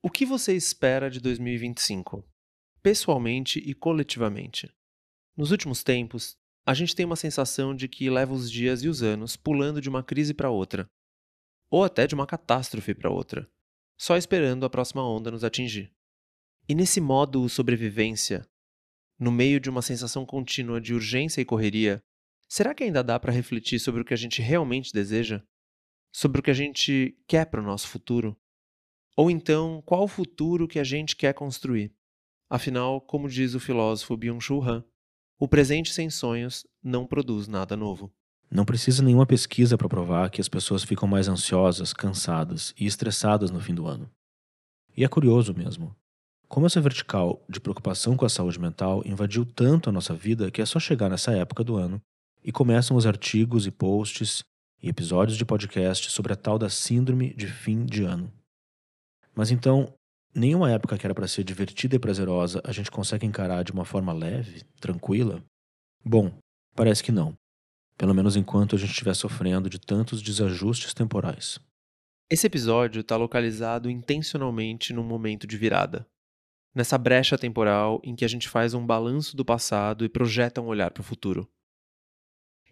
O que você espera de 2025, pessoalmente e coletivamente? Nos últimos tempos, a gente tem uma sensação de que leva os dias e os anos pulando de uma crise para outra, ou até de uma catástrofe para outra, só esperando a próxima onda nos atingir. E nesse modo sobrevivência, no meio de uma sensação contínua de urgência e correria, será que ainda dá para refletir sobre o que a gente realmente deseja? Sobre o que a gente quer para o nosso futuro? Ou então, qual o futuro que a gente quer construir? Afinal, como diz o filósofo Byung-Chul Han, o presente sem sonhos não produz nada novo. Não precisa nenhuma pesquisa para provar que as pessoas ficam mais ansiosas, cansadas e estressadas no fim do ano. E é curioso mesmo. Como essa vertical de preocupação com a saúde mental invadiu tanto a nossa vida que é só chegar nessa época do ano e começam os artigos e posts e episódios de podcast sobre a tal da síndrome de fim de ano. Mas então, nenhuma época que era para ser divertida e prazerosa a gente consegue encarar de uma forma leve, tranquila? Bom, parece que não. Pelo menos enquanto a gente estiver sofrendo de tantos desajustes temporais. Esse episódio está localizado intencionalmente num momento de virada. Nessa brecha temporal em que a gente faz um balanço do passado e projeta um olhar para o futuro.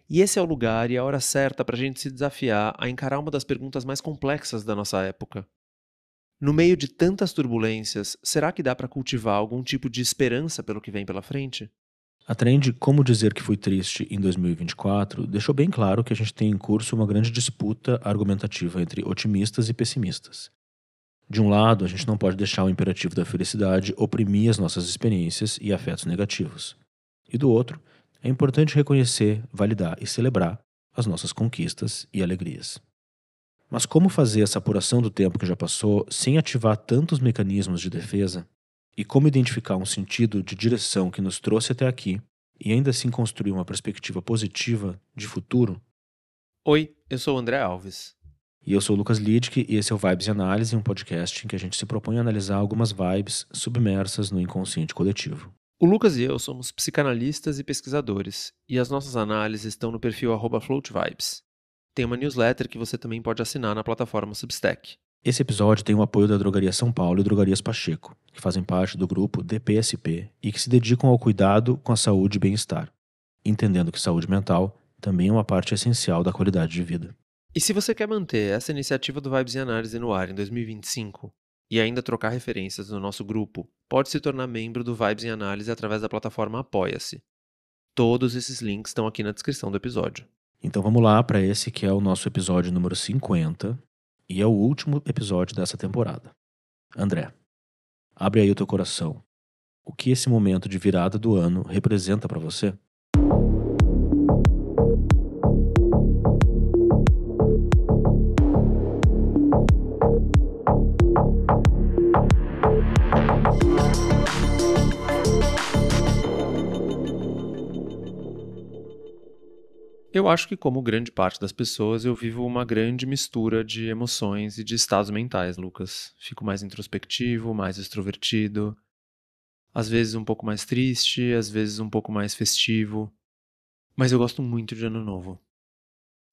E esse é o lugar e a hora certa para a gente se desafiar a encarar uma das perguntas mais complexas da nossa época. No meio de tantas turbulências, será que dá para cultivar algum tipo de esperança pelo que vem pela frente? A trend Como Dizer Que Fui Triste em 2024 deixou bem claro que a gente tem em curso uma grande disputa argumentativa entre otimistas e pessimistas. De um lado, a gente não pode deixar o imperativo da felicidade oprimir as nossas experiências e afetos negativos. E do outro, é importante reconhecer, validar e celebrar as nossas conquistas e alegrias. Mas como fazer essa apuração do tempo que já passou sem ativar tantos mecanismos de defesa? E como identificar um sentido de direção que nos trouxe até aqui e ainda assim construir uma perspectiva positiva de futuro? Oi, eu sou o André Alves. E eu sou o Lucas Lidke e esse é o Vibes e Análise, um podcast em que a gente se propõe a analisar algumas vibes submersas no inconsciente coletivo. O Lucas e eu somos psicanalistas e pesquisadores, e as nossas análises estão no perfil @floatvibes. Tem uma newsletter que você também pode assinar na plataforma Substack. Esse episódio tem o apoio da Drogaria São Paulo e Drogarias Pacheco, que fazem parte do grupo DPSP e que se dedicam ao cuidado com a saúde e bem-estar, entendendo que saúde mental também é uma parte essencial da qualidade de vida. E se você quer manter essa iniciativa do Vibes e Análise no ar em 2025 e ainda trocar referências no nosso grupo, pode se tornar membro do Vibes e Análise através da plataforma Apoia-se. Todos esses links estão aqui na descrição do episódio. Então vamos lá para esse que é o nosso episódio número 50 e é o último episódio dessa temporada. André, abre aí o teu coração. O que esse momento de virada do ano representa para você? Eu acho que, como grande parte das pessoas, eu vivo uma grande mistura de emoções e de estados mentais, Lucas. Fico mais introspectivo, mais extrovertido, às vezes um pouco mais triste, às vezes um pouco mais festivo. Mas eu gosto muito de Ano Novo.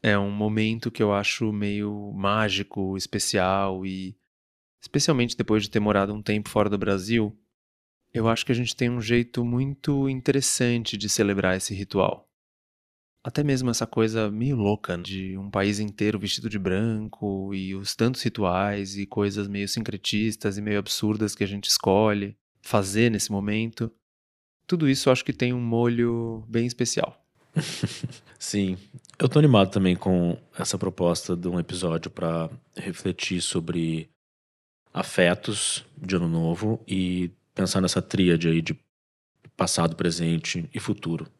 É um momento que eu acho meio mágico, especial e, especialmente depois de ter morado um tempo fora do Brasil, eu acho que a gente tem um jeito muito interessante de celebrar esse ritual. Até mesmo essa coisa meio louca de um país inteiro vestido de branco e os tantos rituais e coisas meio sincretistas e meio absurdas que a gente escolhe fazer nesse momento. Tudo isso eu acho que tem um molho bem especial. Sim, eu tô animado também com essa proposta de um episódio para refletir sobre afetos de ano novo e pensar nessa tríade aí de passado, presente e futuro.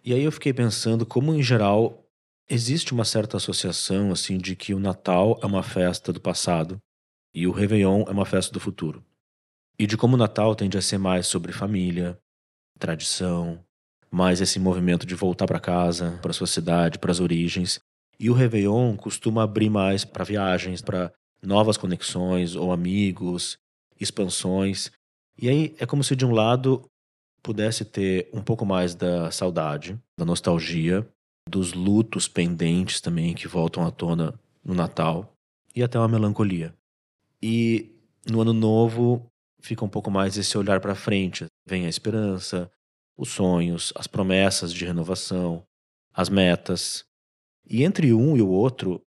E aí eu fiquei pensando como, em geral, existe uma certa associação assim de que o Natal é uma festa do passado e o Réveillon é uma festa do futuro. E de como o Natal tende a ser mais sobre família, tradição, mais esse movimento de voltar para casa, para sua cidade, para as origens. E o Réveillon costuma abrir mais para viagens, para novas conexões ou amigos, expansões. E aí é como se de um lado pudesse ter um pouco mais da saudade, da nostalgia, dos lutos pendentes também que voltam à tona no Natal e até uma melancolia. E No ano novo, fica um pouco mais esse olhar para frente. Vem a esperança, os sonhos, as promessas de renovação, as metas. E entre um e o outro,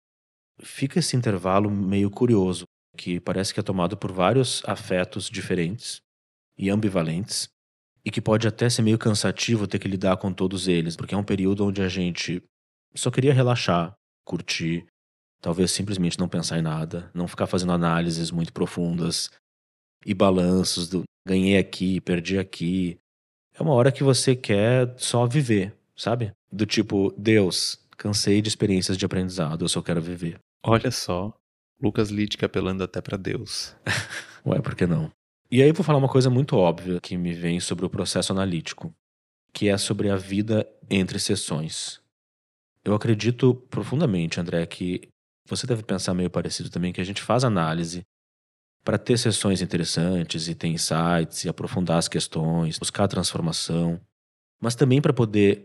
fica esse intervalo meio curioso, que parece que é tomado por vários afetos diferentes e ambivalentes, e que pode até ser meio cansativo ter que lidar com todos eles, porque é um período onde a gente só queria relaxar, curtir, talvez simplesmente não pensar em nada, não ficar fazendo análises muito profundas e balanços do ganhei aqui, perdi aqui. É uma hora que você quer só viver, sabe? Do tipo, Deus, cansei de experiências de aprendizado, eu só quero viver. Olha só, Lucas Littke apelando até pra Deus. Ué, por que não? E aí eu vou falar uma coisa muito óbvia que me vem sobre o processo analítico, que é sobre a vida entre sessões. Eu acredito profundamente, André, que você deve pensar meio parecido também, que a gente faz análise para ter sessões interessantes e ter insights e aprofundar as questões, buscar transformação, mas também para poder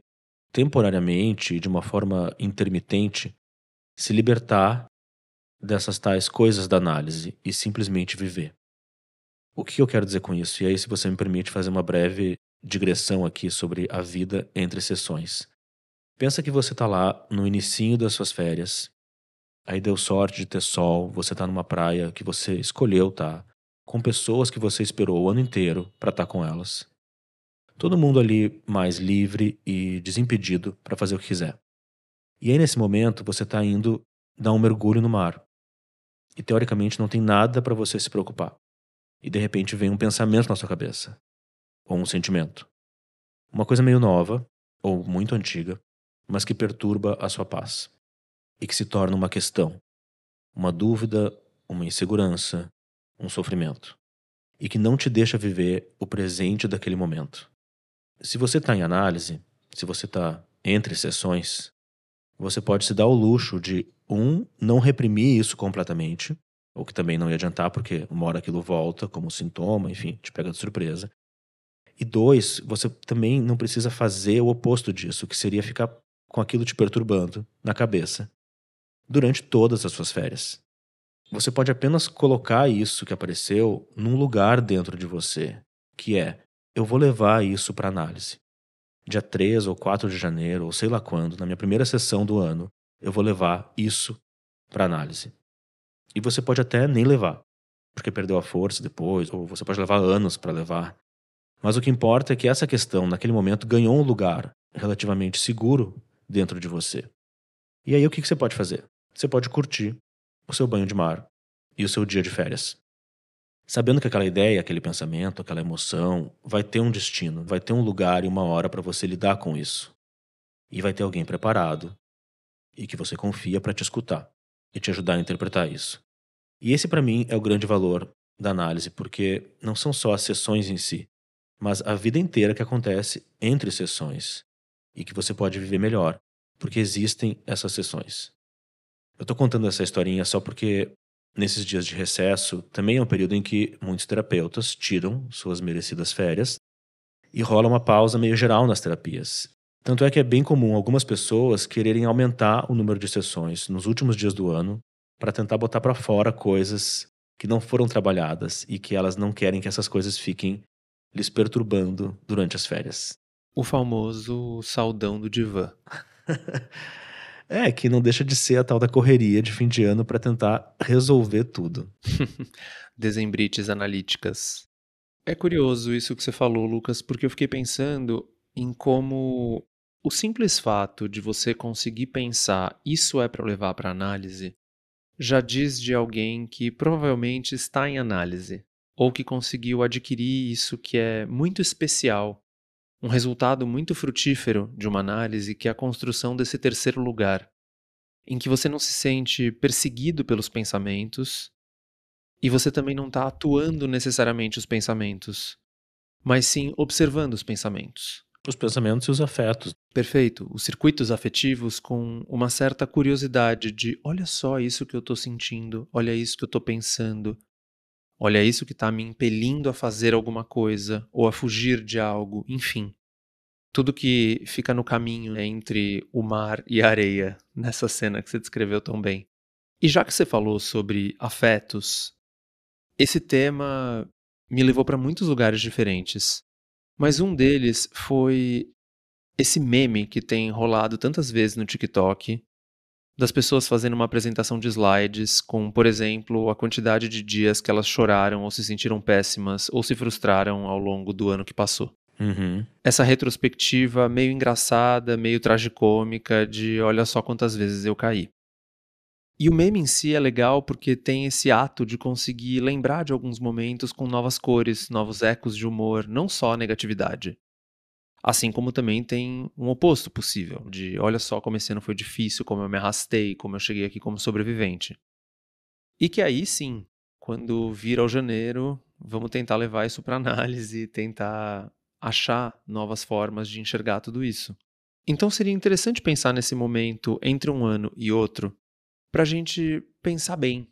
temporariamente e de uma forma intermitente se libertar dessas tais coisas da análise e simplesmente viver. O que eu quero dizer com isso? E aí, se você me permite fazer uma breve digressão aqui sobre a vida entre sessões. Pensa que você está lá no inicinho das suas férias, aí deu sorte de ter sol, você está numa praia que você escolheu tá, com pessoas que você esperou o ano inteiro para estar com elas. Todo mundo ali mais livre e desimpedido para fazer o que quiser. E aí, nesse momento, você está indo dar um mergulho no mar. E teoricamente não tem nada para você se preocupar. E de repente vem um pensamento na sua cabeça, ou um sentimento. Uma coisa meio nova, ou muito antiga, mas que perturba a sua paz. E que se torna uma questão, uma dúvida, uma insegurança, um sofrimento. E que não te deixa viver o presente daquele momento. Se você está em análise, se você está entre sessões, você pode se dar o luxo de, não reprimir isso completamente, o que também não ia adiantar, porque uma hora aquilo volta como sintoma, enfim, te pega de surpresa. E dois, você também não precisa fazer o oposto disso, que seria ficar com aquilo te perturbando na cabeça durante todas as suas férias. Você pode apenas colocar isso que apareceu num lugar dentro de você, que é, eu vou levar isso para análise. Dia 3 ou 4 de janeiro, ou sei lá quando, na minha primeira sessão do ano, eu vou levar isso para análise. E você pode até nem levar, porque perdeu a força depois, ou você pode levar anos para levar. Mas o que importa é que essa questão, naquele momento, ganhou um lugar relativamente seguro dentro de você. E aí o que você pode fazer? Você pode curtir o seu banho de mar e o seu dia de férias. Sabendo que aquela ideia, aquele pensamento, aquela emoção vai ter um destino, vai ter um lugar e uma hora para você lidar com isso. E vai ter alguém preparado e que você confia para te escutar e te ajudar a interpretar isso. E esse para mim é o grande valor da análise, porque não são só as sessões em si, mas a vida inteira que acontece entre sessões e que você pode viver melhor, porque existem essas sessões. Eu tô contando essa historinha só porque nesses dias de recesso também é um período em que muitos terapeutas tiram suas merecidas férias e rola uma pausa meio geral nas terapias. Tanto é que é bem comum algumas pessoas quererem aumentar o número de sessões nos últimos dias do ano para tentar botar para fora coisas que não foram trabalhadas e que elas não querem que essas coisas fiquem lhes perturbando durante as férias. O famoso saldão do divã. É, que não deixa de ser a tal da correria de fim de ano para tentar resolver tudo. Desembrites analíticas. É curioso isso que você falou, Lucas, porque eu fiquei pensando em como o simples fato de você conseguir pensar isso é para levar para análise já diz de alguém que provavelmente está em análise ou que conseguiu adquirir isso que é muito especial, um resultado muito frutífero de uma análise que é a construção desse terceiro lugar, em que você não se sente perseguido pelos pensamentos e você também não está atuando necessariamente os pensamentos, mas sim observando os pensamentos. Os pensamentos e os afetos. Perfeito. Os circuitos afetivos com uma certa curiosidade de olha só isso que eu estou sentindo, olha isso que eu estou pensando, olha isso que está me impelindo a fazer alguma coisa ou a fugir de algo, enfim. Tudo que fica no caminho entre o mar e a areia, nessa cena que você descreveu tão bem. E já que você falou sobre afetos, Esse tema me levou para muitos lugares diferentes, mas um deles foi esse meme que tem rolado tantas vezes no TikTok, das pessoas fazendo uma apresentação de slides com, por exemplo, a quantidade de dias que elas choraram ou se sentiram péssimas ou se frustraram ao longo do ano que passou. Uhum. Essa retrospectiva meio engraçada, meio tragicômica de olha só quantas vezes eu caí. E o meme em si é legal porque tem esse ato de conseguir lembrar de alguns momentos com novas cores, novos ecos de humor, não só negatividade. Assim como também tem um oposto possível, de olha só como esse ano foi difícil, como eu me arrastei, como eu cheguei aqui como sobrevivente. E que aí sim, quando vira o janeiro, vamos tentar levar isso para análise e tentar achar novas formas de enxergar tudo isso. Então seria interessante pensar nesse momento entre um ano e outro, para a gente pensar bem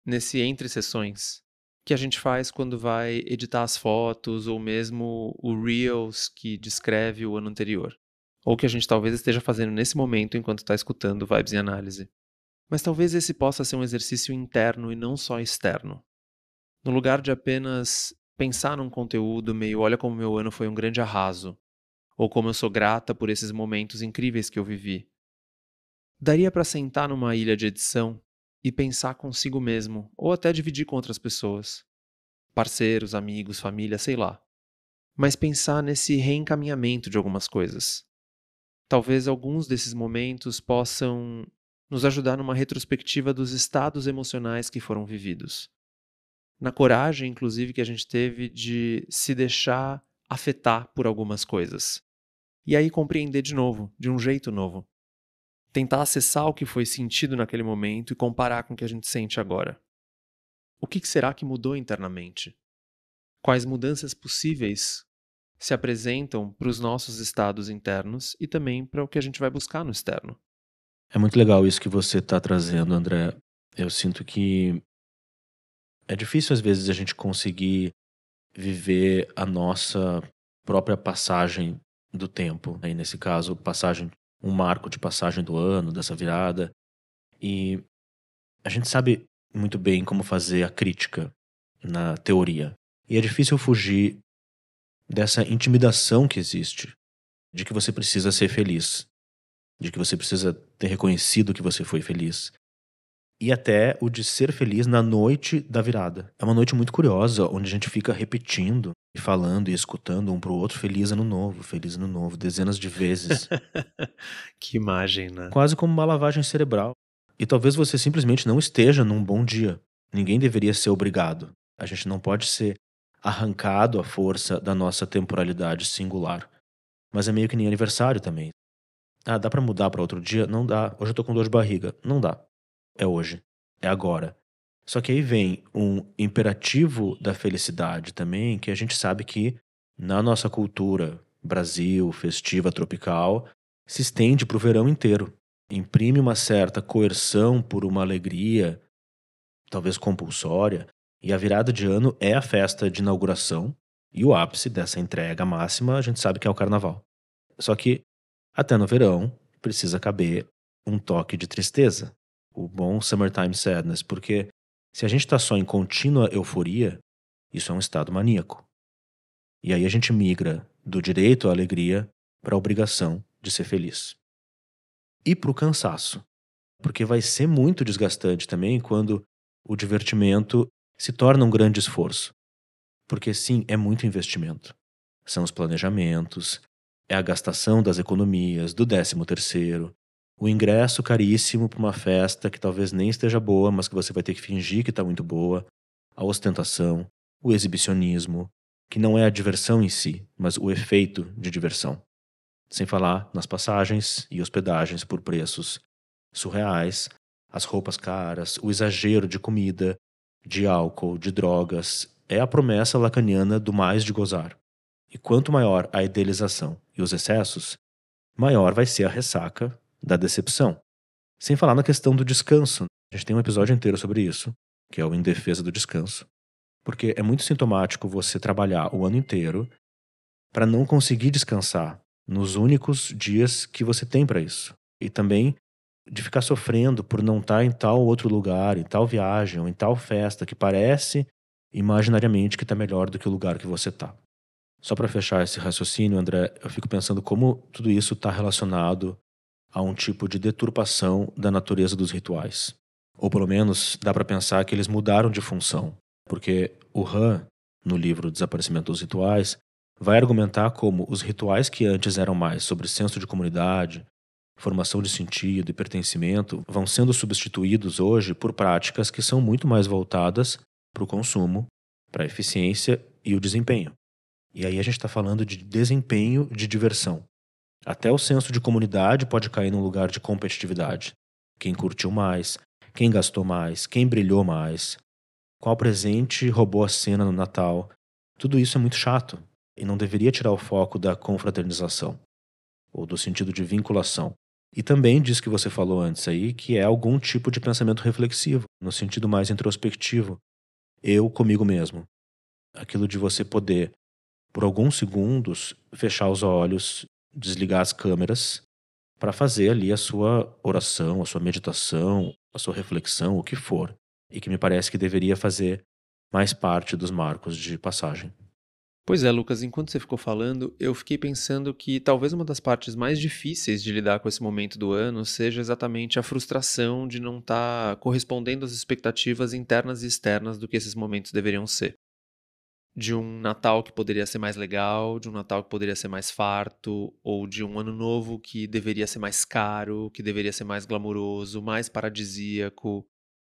nesse entre sessões que a gente faz quando vai editar as fotos ou mesmo o Reels que descreve o ano anterior. Ou que a gente talvez esteja fazendo nesse momento enquanto está escutando Vibes em Análise. Mas talvez esse possa ser um exercício interno e não só externo. No lugar de apenas pensar num conteúdo meio olha como meu ano foi um grande arraso, ou como eu sou grata por esses momentos incríveis que eu vivi. Daria para sentar numa ilha de edição e pensar consigo mesmo, ou até dividir com outras pessoas, parceiros, amigos, família, sei lá. Mas pensar nesse reencaminhamento de algumas coisas. Talvez alguns desses momentos possam nos ajudar numa retrospectiva dos estados emocionais que foram vividos. Na coragem, inclusive, que a gente teve de se deixar afetar por algumas coisas. E aí compreender de novo, de um jeito novo. Tentar acessar o que foi sentido naquele momento e comparar com o que a gente sente agora. O que será que mudou internamente? Quais mudanças possíveis se apresentam para os nossos estados internos e também para o que a gente vai buscar no externo? É muito legal isso que você está trazendo, André. Eu sinto que é difícil às vezes a gente conseguir viver a nossa própria passagem do tempo. Aí, nesse caso, um marco de passagem do ano, dessa virada. E a gente sabe muito bem como fazer a crítica na teoria. E é difícil fugir dessa intimidação que existe, de que você precisa ser feliz, de que você precisa ter reconhecido que você foi feliz. E até o de ser feliz na noite da virada. É uma noite muito curiosa, onde a gente fica repetindo e falando e escutando um pro outro feliz ano novo, dezenas de vezes. Que imagem, né? Quase como uma lavagem cerebral. E talvez você simplesmente não esteja num bom dia. Ninguém deveria ser obrigado. A gente não pode ser arrancado à força da nossa temporalidade singular. Mas é meio que nem aniversário também. Ah, dá pra mudar pra outro dia? Não dá. Hoje eu tô com dor de barriga. Não dá. É hoje. É agora. Só que aí vem um imperativo da felicidade também, que a gente sabe que na nossa cultura, Brasil, festiva, tropical, se estende pro verão inteiro. Imprime uma certa coerção por uma alegria, talvez compulsória, e a virada de ano é a festa de inauguração, e o ápice dessa entrega máxima a gente sabe que é o carnaval. Só que até no verão precisa caber um toque de tristeza, o bom summertime sadness, porque se a gente está só em contínua euforia, isso é um estado maníaco. E aí a gente migra do direito à alegria para a obrigação de ser feliz. E para o cansaço, porque vai ser muito desgastante também quando o divertimento se torna um grande esforço. Porque sim, é muito investimento. São os planejamentos, é a gastação das economias, do 13º, o ingresso caríssimo para uma festa que talvez nem esteja boa, mas que você vai ter que fingir que está muito boa, a ostentação, o exibicionismo, que não é a diversão em si, mas o efeito de diversão. Sem falar nas passagens e hospedagens por preços surreais, as roupas caras, o exagero de comida, de álcool, de drogas, é a promessa lacaniana do mais de gozar. E quanto maior a idealização e os excessos, maior vai ser a ressaca da decepção. Sem falar na questão do descanso. A gente tem um episódio inteiro sobre isso, que é o Em Defesa do Descanso. Porque é muito sintomático você trabalhar o ano inteiro para não conseguir descansar nos únicos dias que você tem para isso. E também de ficar sofrendo por não estar em tal outro lugar, em tal viagem ou em tal festa que parece imaginariamente que está melhor do que o lugar que você está. Só para fechar esse raciocínio, André, eu fico pensando como tudo isso está relacionado a um tipo de deturpação da natureza dos rituais. Ou pelo menos dá para pensar que eles mudaram de função, porque o Han, no livro Desaparecimento dos Rituais, vai argumentar como os rituais que antes eram mais sobre senso de comunidade, formação de sentido e pertencimento vão sendo substituídos hoje por práticas que são muito mais voltadas para o consumo, para a eficiência e o desempenho. E aí a gente está falando de desempenho de diversão. Até o senso de comunidade pode cair num lugar de competitividade. Quem curtiu mais, quem gastou mais, quem brilhou mais, qual presente roubou a cena no Natal. Tudo isso é muito chato e não deveria tirar o foco da confraternização ou do sentido de vinculação. E também diz que você falou antes aí que é algum tipo de pensamento reflexivo, no sentido mais introspectivo. Eu comigo mesmo. Aquilo de você poder, por alguns segundos, fechar os olhos, desligar as câmeras para fazer ali a sua oração, a sua meditação, a sua reflexão, o que for. E que me parece que deveria fazer mais parte dos marcos de passagem. Pois é, Lucas, enquanto você ficou falando, eu fiquei pensando que talvez uma das partes mais difíceis de lidar com esse momento do ano seja exatamente a frustração de não estar correspondendo às expectativas internas e externas do que esses momentos deveriam ser. De um Natal que poderia ser mais legal, de um Natal que poderia ser mais farto, ou de um Ano Novo que deveria ser mais caro, que deveria ser mais glamuroso, mais paradisíaco,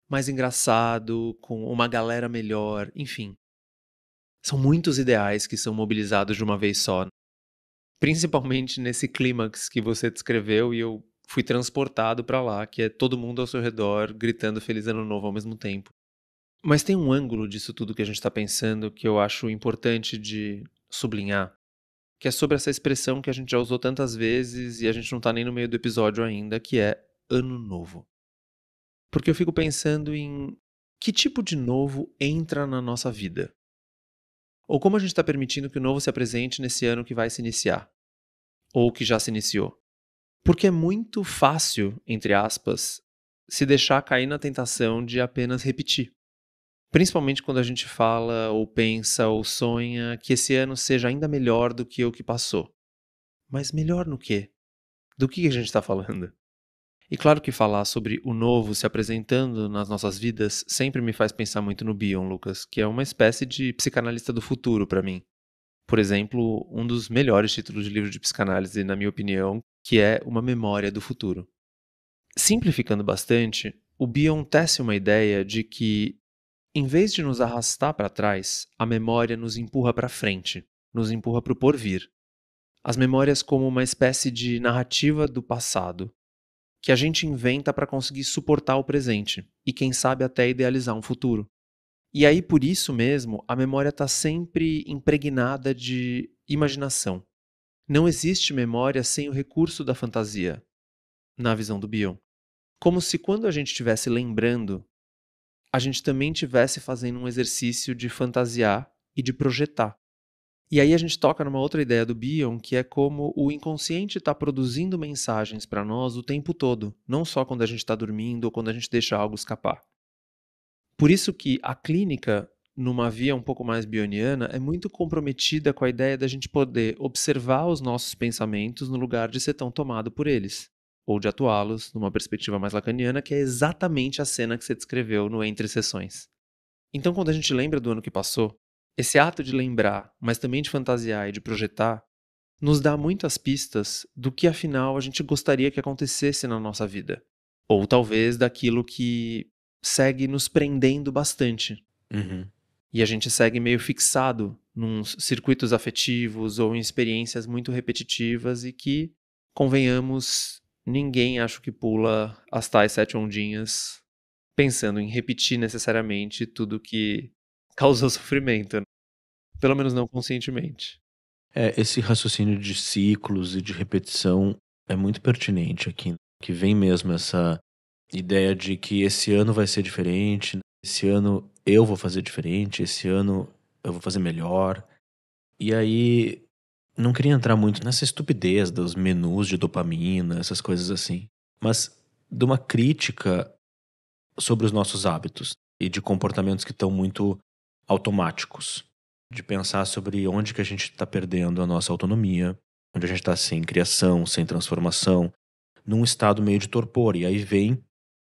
mais engraçado, com uma galera melhor, enfim. São muitos ideais que são mobilizados de uma vez só, principalmente nesse clímax que você descreveu e eu fui transportado para lá, que é todo mundo ao seu redor gritando Feliz Ano Novo ao mesmo tempo. Mas tem um ângulo disso tudo que a gente está pensando que eu acho importante de sublinhar, que é sobre essa expressão que a gente já usou tantas vezes e a gente não está nem no meio do episódio ainda, que é Ano Novo. Porque eu fico pensando em que tipo de novo entra na nossa vida? Ou como a gente está permitindo que o novo se apresente nesse ano que vai se iniciar? Ou que já se iniciou? Porque é muito fácil, entre aspas, se deixar cair na tentação de apenas repetir. Principalmente quando a gente fala, ou pensa, ou sonha que esse ano seja ainda melhor do que o que passou. Mas melhor no quê? Do que a gente está falando? E claro que falar sobre o novo se apresentando nas nossas vidas sempre me faz pensar muito no Bion, Lucas, que é uma espécie de psicanalista do futuro para mim. Por exemplo, um dos melhores títulos de livro de psicanálise, na minha opinião, que é Uma Memória do Futuro. Simplificando bastante, o Bion tece uma ideia de que, em vez de nos arrastar para trás, a memória nos empurra para frente, nos empurra para o porvir. As memórias como uma espécie de narrativa do passado, que a gente inventa para conseguir suportar o presente e, quem sabe, até idealizar um futuro. E aí, por isso mesmo, a memória está sempre impregnada de imaginação. Não existe memória sem o recurso da fantasia, na visão do Bion. Como se quando a gente estivesse lembrando, a gente também estivesse fazendo um exercício de fantasiar e de projetar. E aí a gente toca numa outra ideia do Bion, que é como o inconsciente está produzindo mensagens para nós o tempo todo, não só quando a gente está dormindo ou quando a gente deixa algo escapar. Por isso que a clínica, numa via um pouco mais bioniana, é muito comprometida com a ideia da gente poder observar os nossos pensamentos no lugar de ser tão tomado por eles, ou de atuá-los numa perspectiva mais lacaniana, que é exatamente a cena que você descreveu no Entre Sessões. Então, quando a gente lembra do ano que passou, esse ato de lembrar, mas também de fantasiar e de projetar, nos dá muitas pistas do que afinal a gente gostaria que acontecesse na nossa vida. Ou talvez daquilo que segue nos prendendo bastante. Uhum. E a gente segue meio fixado nos circuitos afetivos ou em experiências muito repetitivas e que, convenhamos, ninguém acho que pula as tais 7 ondinhas pensando em repetir necessariamente tudo que causou sofrimento, né? Pelo menos não conscientemente. Esse raciocínio de ciclos e de repetição é muito pertinente aqui, que vem mesmo essa ideia de que esse ano vai ser diferente, esse ano eu vou fazer diferente, esse ano eu vou fazer melhor. E aí, não queria entrar muito nessa estupidez dos menus de dopamina, essas coisas assim, mas de uma crítica sobre os nossos hábitos e de comportamentos que estão muito automáticos, de pensar sobre onde que a gente está perdendo a nossa autonomia, onde a gente está sem criação, sem transformação, num estado meio de torpor. E aí vem,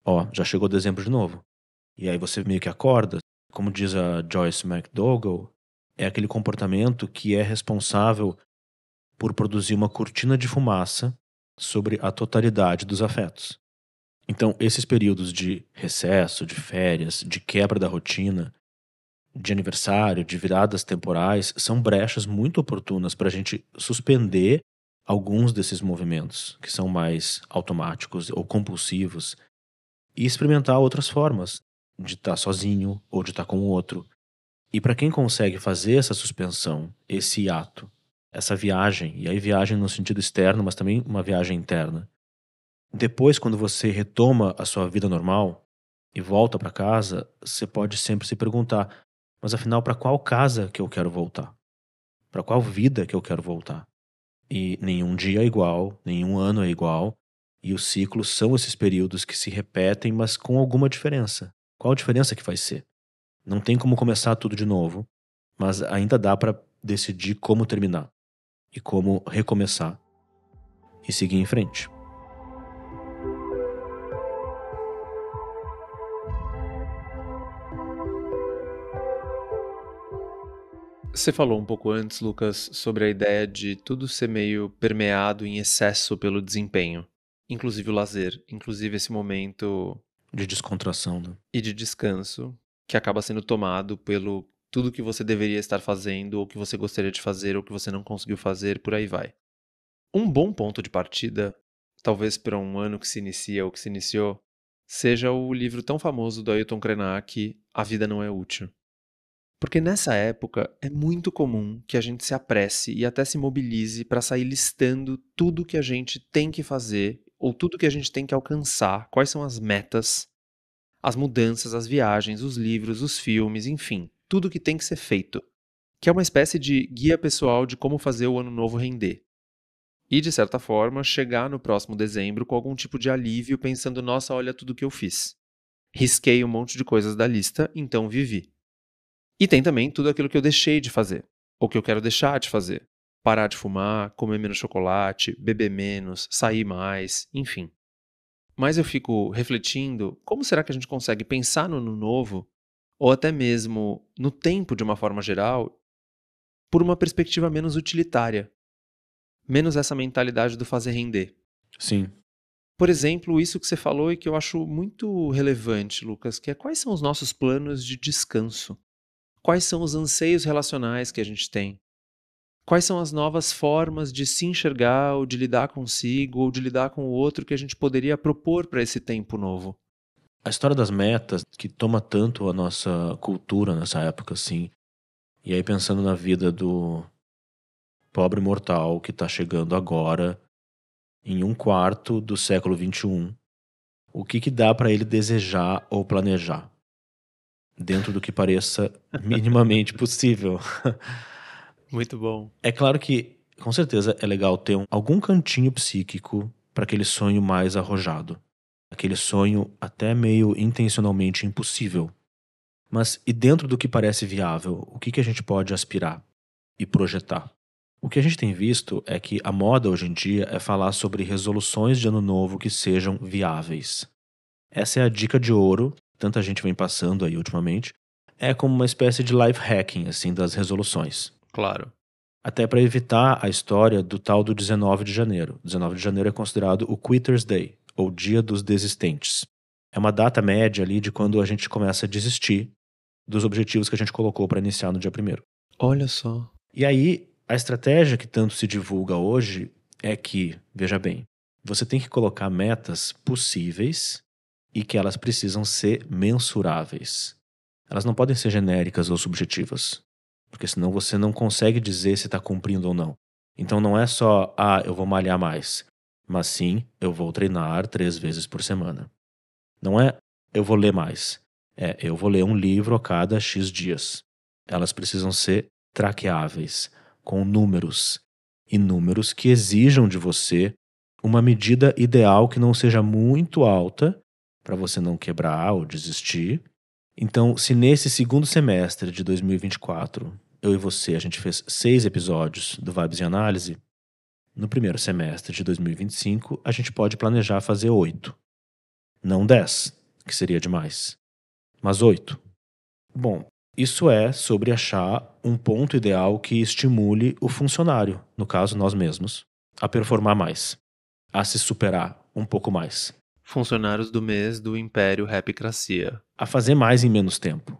ó, já chegou dezembro de novo. E aí você meio que acorda, como diz a Joyce McDougall, é aquele comportamento que é responsável por produzir uma cortina de fumaça sobre a totalidade dos afetos. Então, esses períodos de recesso, de férias, de quebra da rotina, de aniversário, de viradas temporais, são brechas muito oportunas para a gente suspender alguns desses movimentos que são mais automáticos ou compulsivos e experimentar outras formas de estar sozinho ou de estar com o outro. E para quem consegue fazer essa suspensão, esse ato, essa viagem, e aí viagem no sentido externo, mas também uma viagem interna. Depois, quando você retoma a sua vida normal e volta para casa, você pode sempre se perguntar: mas afinal, para qual casa que eu quero voltar? Para qual vida que eu quero voltar? E nenhum dia é igual, nenhum ano é igual, e os ciclos são esses períodos que se repetem, mas com alguma diferença. Qual a diferença que vai ser? Não tem como começar tudo de novo, mas ainda dá para decidir como terminar e como recomeçar e seguir em frente. Você falou um pouco antes, Lucas, sobre a ideia de tudo ser meio permeado em excesso pelo desempenho, inclusive o lazer, inclusive esse momento De descontração, né? e de descanso, que acaba sendo tomado pelo tudo que você deveria estar fazendo, ou que você gostaria de fazer, ou que você não conseguiu fazer, por aí vai. Um bom ponto de partida, talvez para um ano que se inicia ou que se iniciou, seja o livro tão famoso do Ailton Krenak, A Vida Não É Útil. Porque nessa época é muito comum que a gente se apresse e até se mobilize para sair listando tudo que a gente tem que fazer ou tudo que a gente tem que alcançar, quais são as metas, as mudanças, as viagens, os livros, os filmes, enfim, tudo que tem que ser feito. Que é uma espécie de guia pessoal de como fazer o ano novo render. E, de certa forma, chegar no próximo dezembro com algum tipo de alívio pensando, nossa, olha tudo que eu fiz. Risquei um monte de coisas da lista, então vivi. E tem também tudo aquilo que eu deixei de fazer, ou que eu quero deixar de fazer. Parar de fumar, comer menos chocolate, beber menos, sair mais, enfim. Mas eu fico refletindo, como será que a gente consegue pensar no ano novo, ou até mesmo no tempo de uma forma geral, por uma perspectiva menos utilitária, menos essa mentalidade do fazer render. Sim. Por exemplo, isso que você falou e que eu acho muito relevante, Lucas, que é quais são os nossos planos de descanso? Quais são os anseios relacionais que a gente tem? Quais são as novas formas de se enxergar ou de lidar consigo ou de lidar com o outro que a gente poderia propor para esse tempo novo? A história das metas, que toma tanto a nossa cultura nessa época, assim. E aí pensando na vida do pobre mortal que tá chegando agora, em um quarto do século XXI, o que que dá para ele desejar ou planejar? Dentro do que pareça minimamente possível. Muito bom. É claro que, com certeza, é legal ter algum cantinho psíquico para aquele sonho mais arrojado. Aquele sonho até meio intencionalmente impossível. Mas e dentro do que parece viável, o que que a gente pode aspirar e projetar? O que a gente tem visto é que a moda hoje em dia é falar sobre resoluções de ano novo que sejam viáveis. Essa é a dica de ouro, tanta gente vem passando aí ultimamente. É como uma espécie de life hacking assim das resoluções. Claro. Até para evitar a história do tal do 19 de janeiro. 19 de janeiro é considerado o Quitter's Day, ou Dia dos Desistentes. É uma data média ali de quando a gente começa a desistir dos objetivos que a gente colocou para iniciar no dia 1º. Olha só. E aí, a estratégia que tanto se divulga hoje é que, veja bem, você tem que colocar metas possíveis e que elas precisam ser mensuráveis. Elas não podem ser genéricas ou subjetivas, porque senão você não consegue dizer se está cumprindo ou não. Então não é só, eu vou malhar mais, mas sim, eu vou treinar 3 vezes por semana. Não é, eu vou ler mais. Eu vou ler um livro a cada X dias. Elas precisam ser traqueáveis, com números, e números que exijam de você uma medida ideal que não seja muito alta, para você não quebrar ou desistir, Então, se nesse segundo semestre de 2024, eu e você, a gente fez 6 episódios do Vibes em Análise, no primeiro semestre de 2025, a gente pode planejar fazer 8. Não 10, que seria demais, mas 8. Bom, isso é sobre achar um ponto ideal que estimule o funcionário, no caso nós mesmos, a performar mais, a se superar um pouco mais, Funcionários do mês do Império Rapicracia. a fazer mais em menos tempo.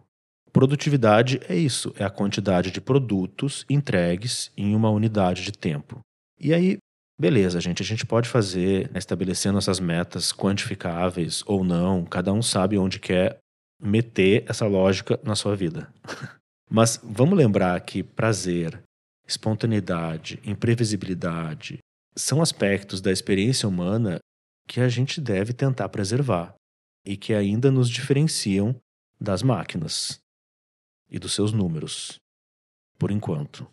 Produtividade é isso, é a quantidade de produtos entregues em uma unidade de tempo. E aí, beleza, gente, a gente pode fazer, né, estabelecendo essas metas quantificáveis ou não, cada um sabe onde quer meter essa lógica na sua vida. Mas vamos lembrar que prazer, espontaneidade, imprevisibilidade são aspectos da experiência humana que a gente deve tentar preservar e que ainda nos diferenciam das máquinas e dos seus números, por enquanto.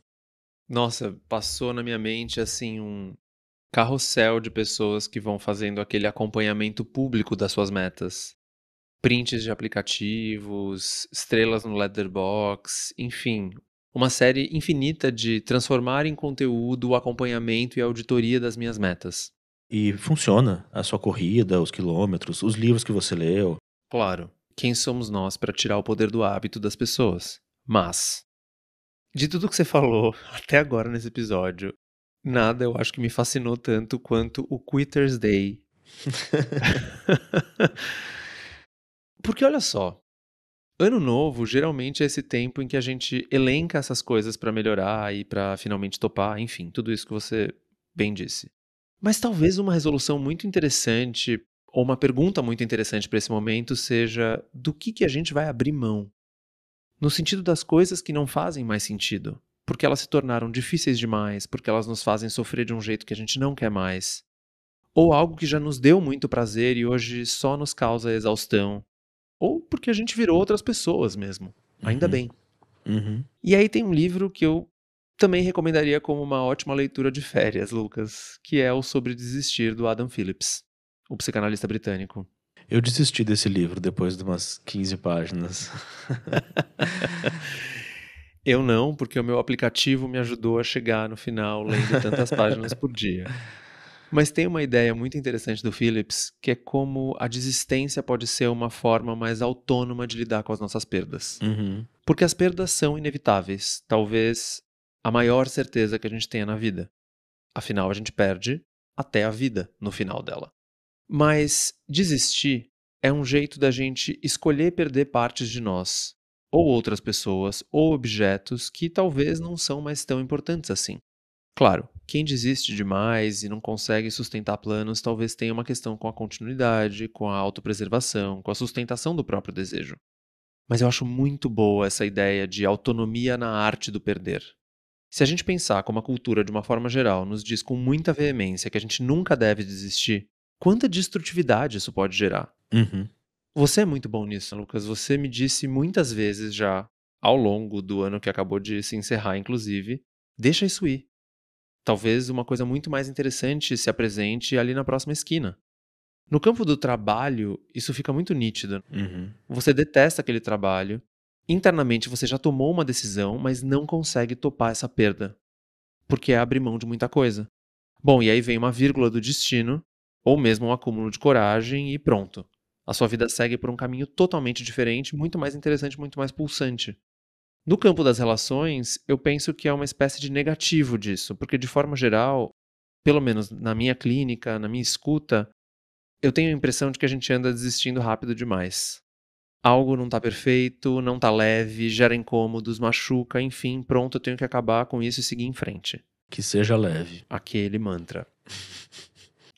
Nossa, passou na minha mente assim um carrossel de pessoas que vão fazendo aquele acompanhamento público das suas metas. Prints de aplicativos, estrelas no Letterboxd, enfim, uma série infinita de transformar em conteúdo o acompanhamento e a auditoria das minhas metas. E funciona a sua corrida, os quilômetros, os livros que você leu. Claro, quem somos nós para tirar o poder do hábito das pessoas? Mas, de tudo que você falou até agora nesse episódio, nada eu acho que me fascinou tanto quanto o Quitter's Day. Porque olha só, ano novo geralmente é esse tempo em que a gente elenca essas coisas para melhorar e para finalmente topar, enfim, tudo isso que você bem disse. Mas talvez uma resolução muito interessante ou uma pergunta muito interessante para esse momento seja do que a gente vai abrir mão? No sentido das coisas que não fazem mais sentido, porque elas se tornaram difíceis demais, porque elas nos fazem sofrer de um jeito que a gente não quer mais, ou algo que já nos deu muito prazer e hoje só nos causa exaustão, ou porque a gente virou outras pessoas mesmo. Ainda Uhum, bem. uhum. E aí tem um livro que eu também recomendaria como uma ótima leitura de férias, Lucas, que é o Sobre Desistir, do Adam Phillips, o psicanalista britânico. Eu desisti desse livro depois de umas 15 páginas. Eu não, porque o meu aplicativo me ajudou a chegar no final lendo tantas páginas por dia. Mas tem uma ideia muito interessante do Phillips, que é como a desistência pode ser uma forma mais autônoma de lidar com as nossas perdas. Uhum. Porque as perdas são inevitáveis, talvez a maior certeza que a gente tenha na vida. Afinal, a gente perde até a vida no final dela. Mas desistir é um jeito da gente escolher perder partes de nós, ou outras pessoas, ou objetos que talvez não são mais tão importantes assim. Claro, quem desiste demais e não consegue sustentar planos talvez tenha uma questão com a continuidade, com a autopreservação, com a sustentação do próprio desejo. Mas eu acho muito boa essa ideia de autonomia na arte do perder. Se a gente pensar como a cultura, de uma forma geral, nos diz com muita veemência que a gente nunca deve desistir, quanta destrutividade isso pode gerar? Uhum. Você é muito bom nisso, Lucas. Você me disse muitas vezes já, ao longo do ano que acabou de se encerrar, inclusive, deixa isso ir. Talvez uma coisa muito mais interessante se apresente ali na próxima esquina. No campo do trabalho, isso fica muito nítido. Uhum. Você detesta aquele trabalho, internamente você já tomou uma decisão, mas não consegue topar essa perda, porque é abrir mão de muita coisa. Bom, e aí vem uma vírgula do destino, ou mesmo um acúmulo de coragem e pronto. A sua vida segue por um caminho totalmente diferente, muito mais interessante, muito mais pulsante. No campo das relações, eu penso que é uma espécie de negativo disso, porque de forma geral, pelo menos na minha clínica, na minha escuta, eu tenho a impressão de que a gente anda desistindo rápido demais. Algo não tá perfeito, não tá leve, gera incômodos, machuca, enfim, pronto, eu tenho que acabar com isso e seguir em frente. Que seja leve. Aquele mantra.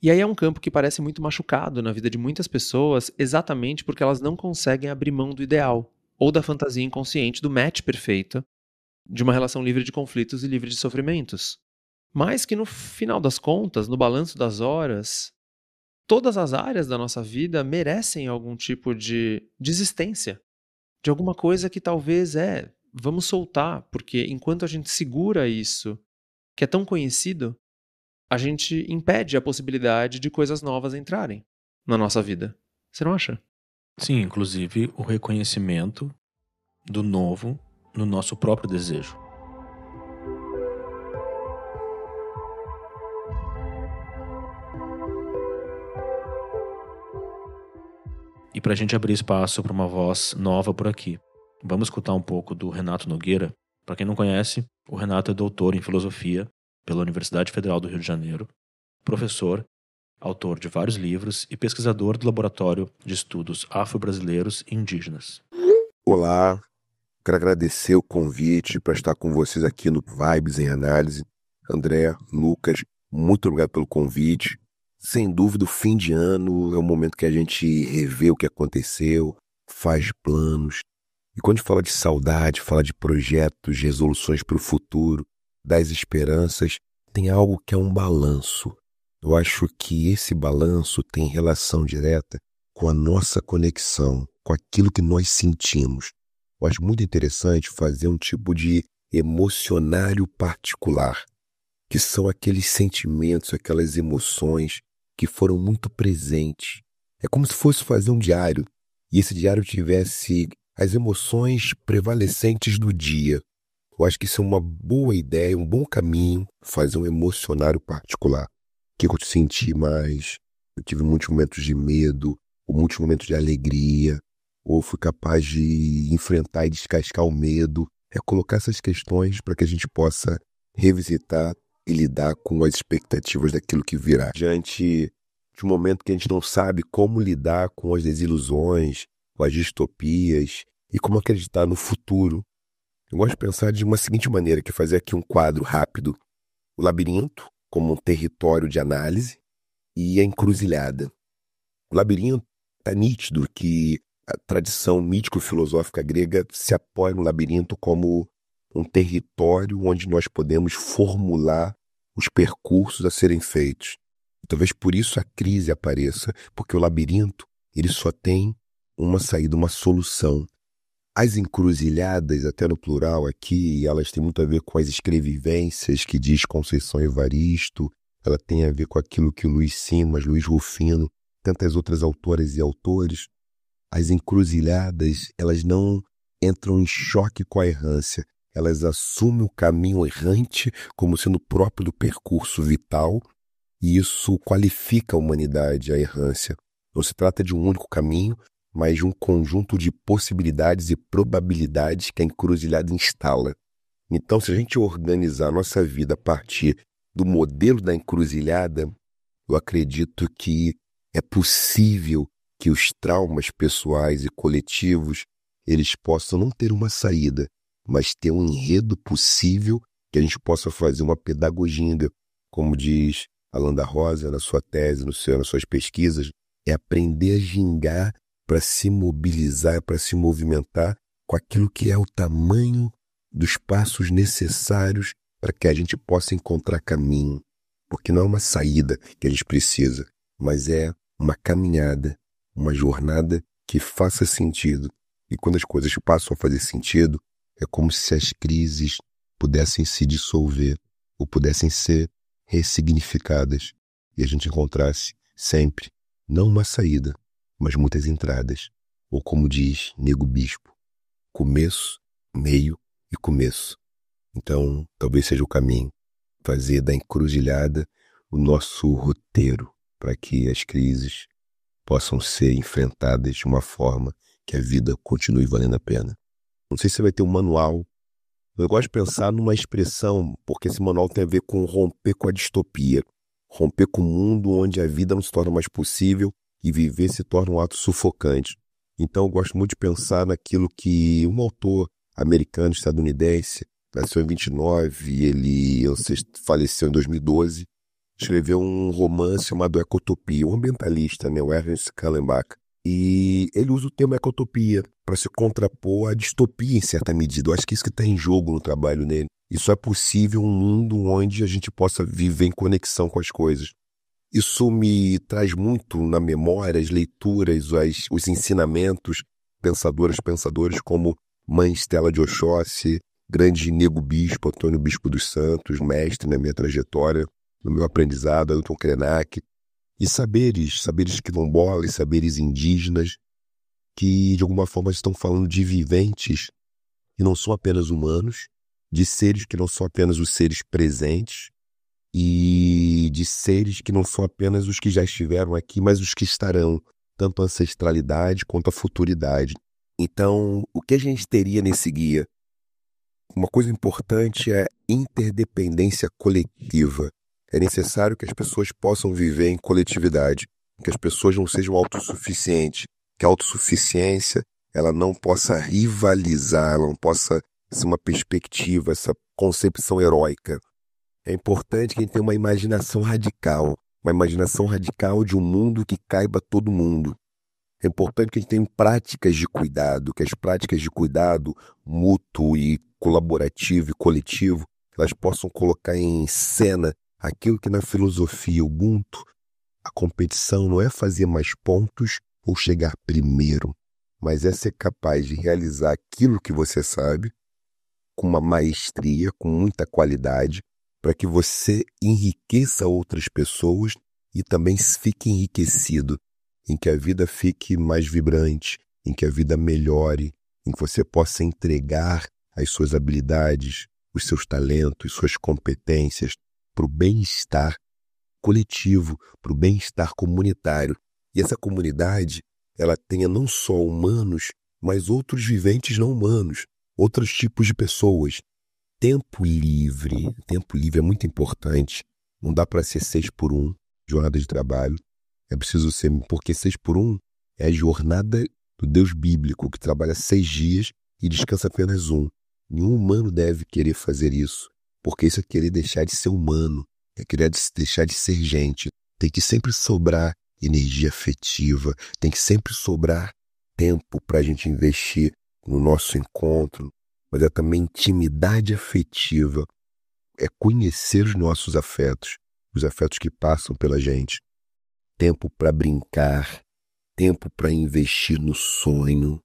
E aí é um campo que parece muito machucado na vida de muitas pessoas, exatamente porque elas não conseguem abrir mão do ideal, ou da fantasia inconsciente do match perfeito, de uma relação livre de conflitos e livre de sofrimentos. Mas que no final das contas, no balanço das horas, todas as áreas da nossa vida merecem algum tipo de desistência, de alguma coisa que talvez vamos soltar, porque enquanto a gente segura isso, que é tão conhecido, a gente impede a possibilidade de coisas novas entrarem na nossa vida. Você não acha? Sim, inclusive o reconhecimento do novo no nosso próprio desejo. E para a gente abrir espaço para uma voz nova por aqui, vamos escutar um pouco do Renato Nogueira. Para quem não conhece, o Renato é doutor em filosofia pela Universidade Federal do Rio de Janeiro, professor, autor de vários livros e pesquisador do Laboratório de Estudos Afro-Brasileiros e Indígenas. Olá, quero agradecer o convite para estar com vocês aqui no Vibes em Análise. André, Lucas, muito obrigado pelo convite. Sem dúvida, o fim de ano é um momento que a gente revê o que aconteceu, faz planos. E quando a gente fala de saudade, fala de projetos, resoluções para o futuro, das esperanças, tem algo que é um balanço. Eu acho que esse balanço tem relação direta com a nossa conexão, com aquilo que nós sentimos. Eu acho muito interessante fazer um tipo de emocionário particular, que são aqueles sentimentos, aquelas emoções que foram muito presentes. É como se fosse fazer um diário, e esse diário tivesse as emoções prevalecentes do dia. Eu acho que isso é uma boa ideia, um bom caminho, fazer um emocionário particular. O que eu senti mais? Eu tive muitos momentos de medo, ou muitos momentos de alegria, ou fui capaz de enfrentar e descascar o medo. É colocar essas questões para que a gente possa revisitar e lidar com as expectativas daquilo que virá. Diante de um momento que a gente não sabe como lidar com as desilusões, com as distopias e como acreditar no futuro. Eu gosto de pensar de uma seguinte maneira, que é fazer aqui um quadro rápido. O labirinto como um território de análise e a encruzilhada. O labirinto é nítido que a tradição mítico-filosófica grega se apoia no labirinto como um território onde nós podemos formular os percursos a serem feitos. Talvez por isso a crise apareça, porque o labirinto ele só tem uma saída, uma solução. As encruzilhadas, até no plural aqui, elas têm muito a ver com as escrevivências que diz Conceição Evaristo, ela tem a ver com aquilo que o Luiz Simas, Luiz Rufino, tantas outras autoras e autores. As encruzilhadas, elas não entram em choque com a errância, elas assumem o caminho errante como sendo próprio do percurso vital, e isso qualifica a humanidade, a errância. Não se trata de um único caminho, mas de um conjunto de possibilidades e probabilidades que a encruzilhada instala. Então, se a gente organizar a nossa vida a partir do modelo da encruzilhada, eu acredito que é possível que os traumas pessoais e coletivos, eles possam não ter uma saída, mas ter um enredo possível que a gente possa fazer uma pedagogia, como diz Alain da Rosa na sua tese, nas suas pesquisas, é aprender a gingar para se mobilizar, para se movimentar com aquilo que é o tamanho dos passos necessários para que a gente possa encontrar caminho. Porque não é uma saída que a gente precisa, mas é uma caminhada, uma jornada que faça sentido. E quando as coisas passam a fazer sentido, é como se as crises pudessem se dissolver ou pudessem ser ressignificadas e a gente encontrasse sempre, não uma saída, mas muitas entradas, ou como diz Nego Bispo, começo, meio e começo. Então, talvez seja o caminho, fazer da encruzilhada o nosso roteiro, para que as crises possam ser enfrentadas de uma forma que a vida continue valendo a pena. Não sei se vai ter um manual, eu gosto de pensar numa expressão, porque esse manual tem a ver com romper com a distopia, romper com o mundo onde a vida não se torna mais possível e viver se torna um ato sufocante. Então eu gosto muito de pensar naquilo que um autor americano, estadunidense, nasceu em 29 e ele faleceu em 2012, escreveu um romance chamado Ecotopia, um ambientalista, né, o Ernest Callenbach. E ele usa o termo ecotopia para se contrapor à distopia em certa medida. Eu acho que isso que está em jogo no trabalho dele. Isso é possível um mundo onde a gente possa viver em conexão com as coisas. Isso me traz muito na memória as leituras, os ensinamentos, pensadores como Mãe Estela de Oxóssi, grande Nego Bispo, Antônio Bispo dos Santos, mestre na minha trajetória, no meu aprendizado, Ailton Krenak, e saberes quilombolas, saberes indígenas, que de alguma forma estão falando de viventes que não são apenas humanos, de seres que não são apenas os seres presentes e de seres que não são apenas os que já estiveram aqui, mas os que estarão, tanto a ancestralidade quanto a futuridade. Então, o que a gente teria nesse guia? Uma coisa importante é interdependência coletiva. É necessário que as pessoas possam viver em coletividade, que as pessoas não sejam autossuficientes, que a autossuficiência ela não possa rivalizar, ela não possa ser uma perspectiva, essa concepção heróica. É importante que a gente tenha uma imaginação radical de um mundo que caiba todo mundo. É importante que a gente tenha práticas de cuidado, que as práticas de cuidado mútuo e colaborativo e coletivo, elas possam colocar em cena aquilo que na filosofia Ubuntu, a competição não é fazer mais pontos ou chegar primeiro, mas é ser capaz de realizar aquilo que você sabe com uma maestria, com muita qualidade, para que você enriqueça outras pessoas e também fique enriquecido, em que a vida fique mais vibrante, em que a vida melhore, em que você possa entregar as suas habilidades, os seus talentos, suas competências para o bem-estar coletivo, para o bem-estar comunitário. E essa comunidade, ela tenha não só humanos, mas outros viventes não humanos, outros tipos de pessoas. Tempo livre é muito importante. Não dá para ser 6x1, jornada de trabalho. É preciso ser, porque 6x1 é a jornada do Deus bíblico, que trabalha 6 dias e descansa apenas um. Nenhum humano deve querer fazer isso, porque isso é querer deixar de ser humano, é querer deixar de ser gente. Tem que sempre sobrar energia afetiva, tem que sempre sobrar tempo para a gente investir no nosso encontro, mas é também intimidade afetiva, é conhecer os nossos afetos, os afetos que passam pela gente. Tempo para brincar, tempo para investir no sonho,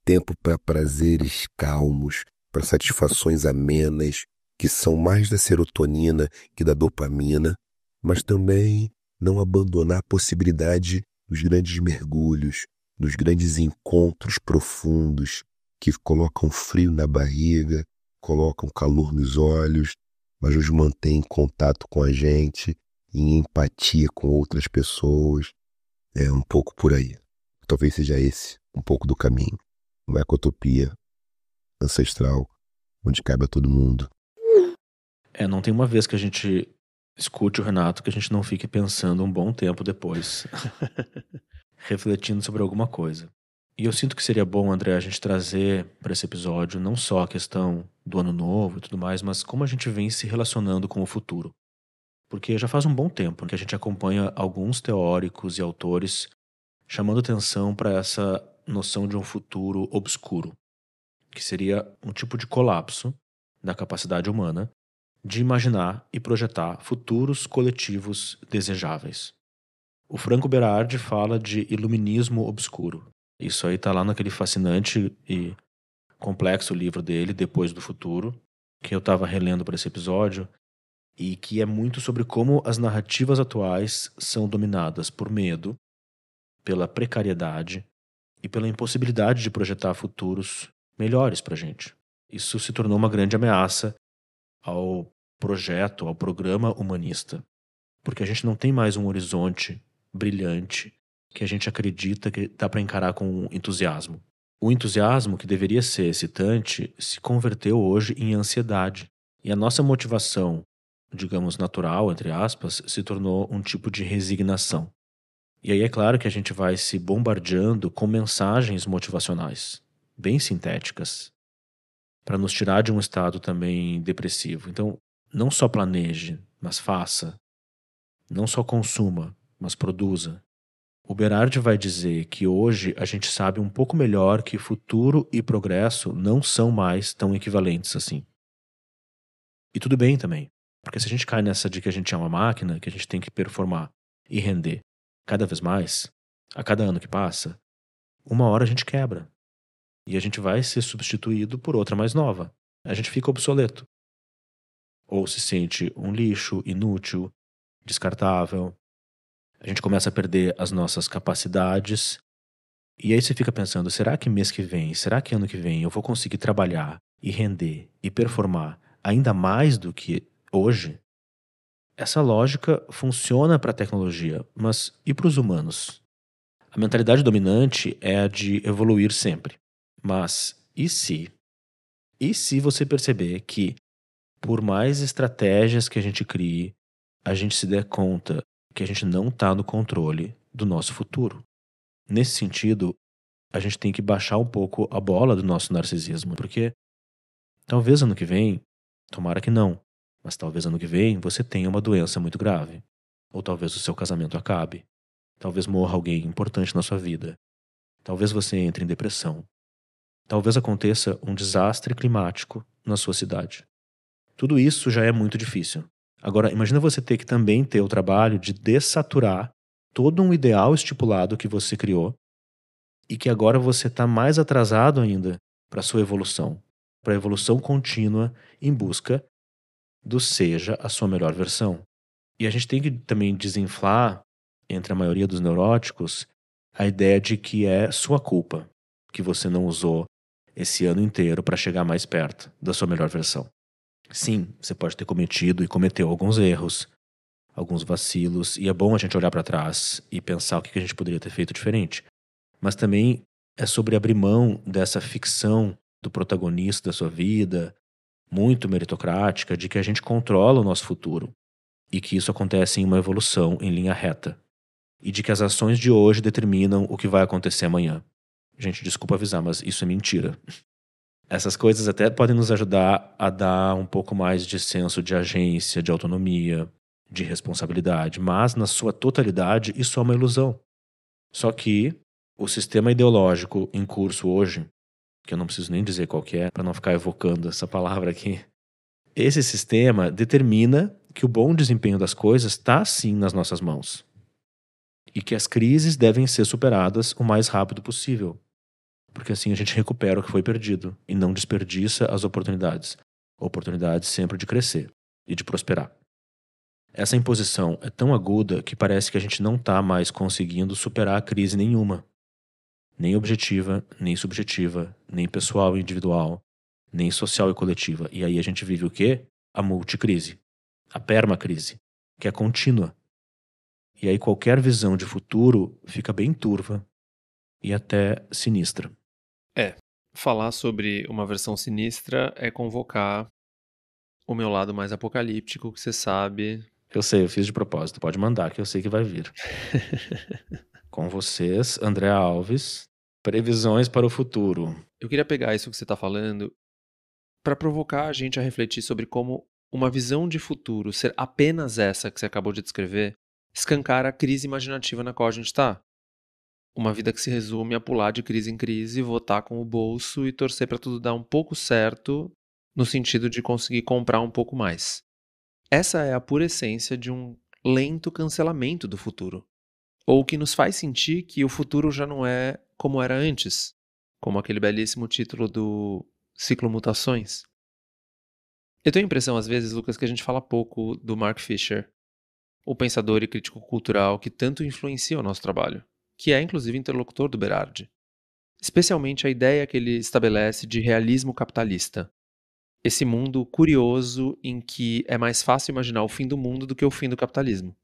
tempo para prazeres calmos, para satisfações amenas, que são mais da serotonina que da dopamina, mas também não abandonar a possibilidade dos grandes mergulhos, dos grandes encontros profundos que colocam frio na barriga, colocam calor nos olhos, mas nos mantêm em contato com a gente, em empatia com outras pessoas. É um pouco por aí. Talvez seja esse um pouco do caminho. Uma ecotopia ancestral, onde caiba todo mundo. Não tem uma vez que a gente escute o Renato que a gente não fique pensando um bom tempo depois, refletindo sobre alguma coisa. E eu sinto que seria bom, André, a gente trazer para esse episódio não só a questão do ano novo e tudo mais, mas como a gente vem se relacionando com o futuro. Porque já faz um bom tempo que a gente acompanha alguns teóricos e autores chamando atenção para essa noção de um futuro obscuro, que seria um tipo de colapso da capacidade humana de imaginar e projetar futuros coletivos desejáveis. O Franco Berardi fala de iluminismo obscuro. Isso aí tá lá naquele fascinante e complexo livro dele, Depois do Futuro, que eu estava relendo para esse episódio, e que é muito sobre como as narrativas atuais são dominadas por medo, pela precariedade e pela impossibilidade de projetar futuros melhores para a gente. Isso se tornou uma grande ameaça ao projeto, ao programa humanista, porque a gente não tem mais um horizonte brilhante que a gente acredita que dá para encarar com entusiasmo. O entusiasmo, que deveria ser excitante, se converteu hoje em ansiedade. E a nossa motivação, digamos, natural, entre aspas, se tornou um tipo de resignação. E aí é claro que a gente vai se bombardeando com mensagens motivacionais, bem sintéticas, para nos tirar de um estado também depressivo. Então, não só planeje, mas faça. Não só consuma, mas produza. O Berardi vai dizer que hoje a gente sabe um pouco melhor que futuro e progresso não são mais tão equivalentes assim. E tudo bem também, porque se a gente cai nessa de que a gente é uma máquina, que a gente tem que performar e render cada vez mais, a cada ano que passa, uma hora a gente quebra. E a gente vai ser substituído por outra mais nova. A gente fica obsoleto. Ou se sente um lixo, inútil, descartável. A gente começa a perder as nossas capacidades E aí você fica pensando, será que mês que vem, será que ano que vem eu vou conseguir trabalhar e render e performar ainda mais do que hoje? Essa lógica funciona para a tecnologia, mas e para os humanos? A mentalidade dominante é a de evoluir sempre. Mas e se? E se você perceber que, por mais estratégias que a gente crie, a gente se der conta que a gente não está no controle do nosso futuro? Nesse sentido, a gente tem que baixar um pouco a bola do nosso narcisismo, porque talvez ano que vem, tomara que não, mas talvez ano que vem você tenha uma doença muito grave. Ou talvez o seu casamento acabe. Talvez morra alguém importante na sua vida. Talvez você entre em depressão. Talvez aconteça um desastre climático na sua cidade. Tudo isso já é muito difícil. Agora, imagina você ter que também ter o trabalho de dessaturar todo um ideal estipulado que você criou e que agora você está mais atrasado ainda para a sua evolução, para a evolução contínua em busca do seja a sua melhor versão. E a gente tem que também desinflar, entre a maioria dos neuróticos, a ideia de que é sua culpa, que você não usou esse ano inteiro para chegar mais perto da sua melhor versão. Sim, você pode ter cometido e cometeu alguns erros, alguns vacilos, e é bom a gente olhar para trás e pensar o que a gente poderia ter feito diferente. Mas também é sobre abrir mão dessa ficção do protagonista da sua vida, muito meritocrática, de que a gente controla o nosso futuro e que isso acontece em uma evolução em linha reta, e de que as ações de hoje determinam o que vai acontecer amanhã. Gente, desculpa avisar, mas isso é mentira. Essas coisas até podem nos ajudar a dar um pouco mais de senso de agência, de autonomia, de responsabilidade, mas na sua totalidade isso é uma ilusão. Só que o sistema ideológico em curso hoje, que eu não preciso nem dizer qual que é, para não ficar evocando essa palavra aqui, esse sistema determina que o bom desempenho das coisas está sim nas nossas mãos e que as crises devem ser superadas o mais rápido possível, porque assim a gente recupera o que foi perdido e não desperdiça as oportunidades sempre de crescer e de prosperar. Essa imposição é tão aguda que parece que a gente não está mais conseguindo superar a crise nenhuma, nem objetiva, nem subjetiva, nem pessoal e individual, nem social e coletiva. E aí a gente vive o quê? A multicrise, a permacrise, que é contínua. E aí qualquer visão de futuro fica bem turva e até sinistra. Falar sobre uma versão sinistra é convocar o meu lado mais apocalíptico, que você sabe. Eu sei, eu fiz de propósito, pode mandar que eu sei que vai vir. Com vocês, André Alves, previsões para o futuro. Eu queria pegar isso que você está falando para provocar a gente a refletir sobre como uma visão de futuro ser apenas essa que você acabou de descrever escancara a crise imaginativa na qual a gente está. Uma vida que se resume a pular de crise em crise, votar com o bolso e torcer para tudo dar um pouco certo, no sentido de conseguir comprar um pouco mais. Essa é a pura essência de um lento cancelamento do futuro. Ou que nos faz sentir que o futuro já não é como era antes, como aquele belíssimo título do Ciclo Mutações. Eu tenho a impressão, às vezes, Lucas, que a gente fala pouco do Mark Fisher, o pensador e crítico cultural que tanto influencia o nosso trabalho, que é inclusive interlocutor do Berardi. Especialmente a ideia que ele estabelece de realismo capitalista. Esse mundo curioso em que é mais fácil imaginar o fim do mundo do que o fim do capitalismo.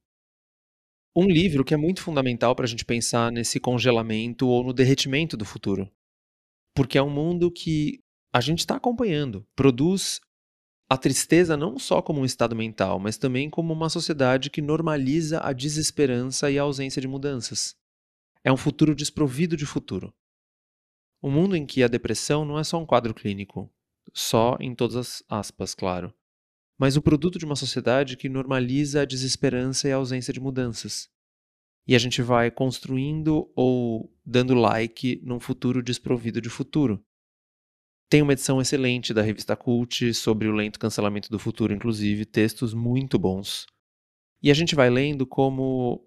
Um livro que é muito fundamental para a gente pensar nesse congelamento ou no derretimento do futuro. Porque é um mundo que a gente está acompanhando, produz a tristeza não só como um estado mental, mas também como uma sociedade que normaliza a desesperança e a ausência de mudanças. É um futuro desprovido de futuro. Um mundo em que a depressão não é só um quadro clínico, só em todas as aspas, claro, mas o produto de uma sociedade que normaliza a desesperança e a ausência de mudanças. E a gente vai construindo ou dando like num futuro desprovido de futuro. Tem uma edição excelente da revista Cult sobre o lento cancelamento do futuro, inclusive, textos muito bons. E a gente vai lendo como,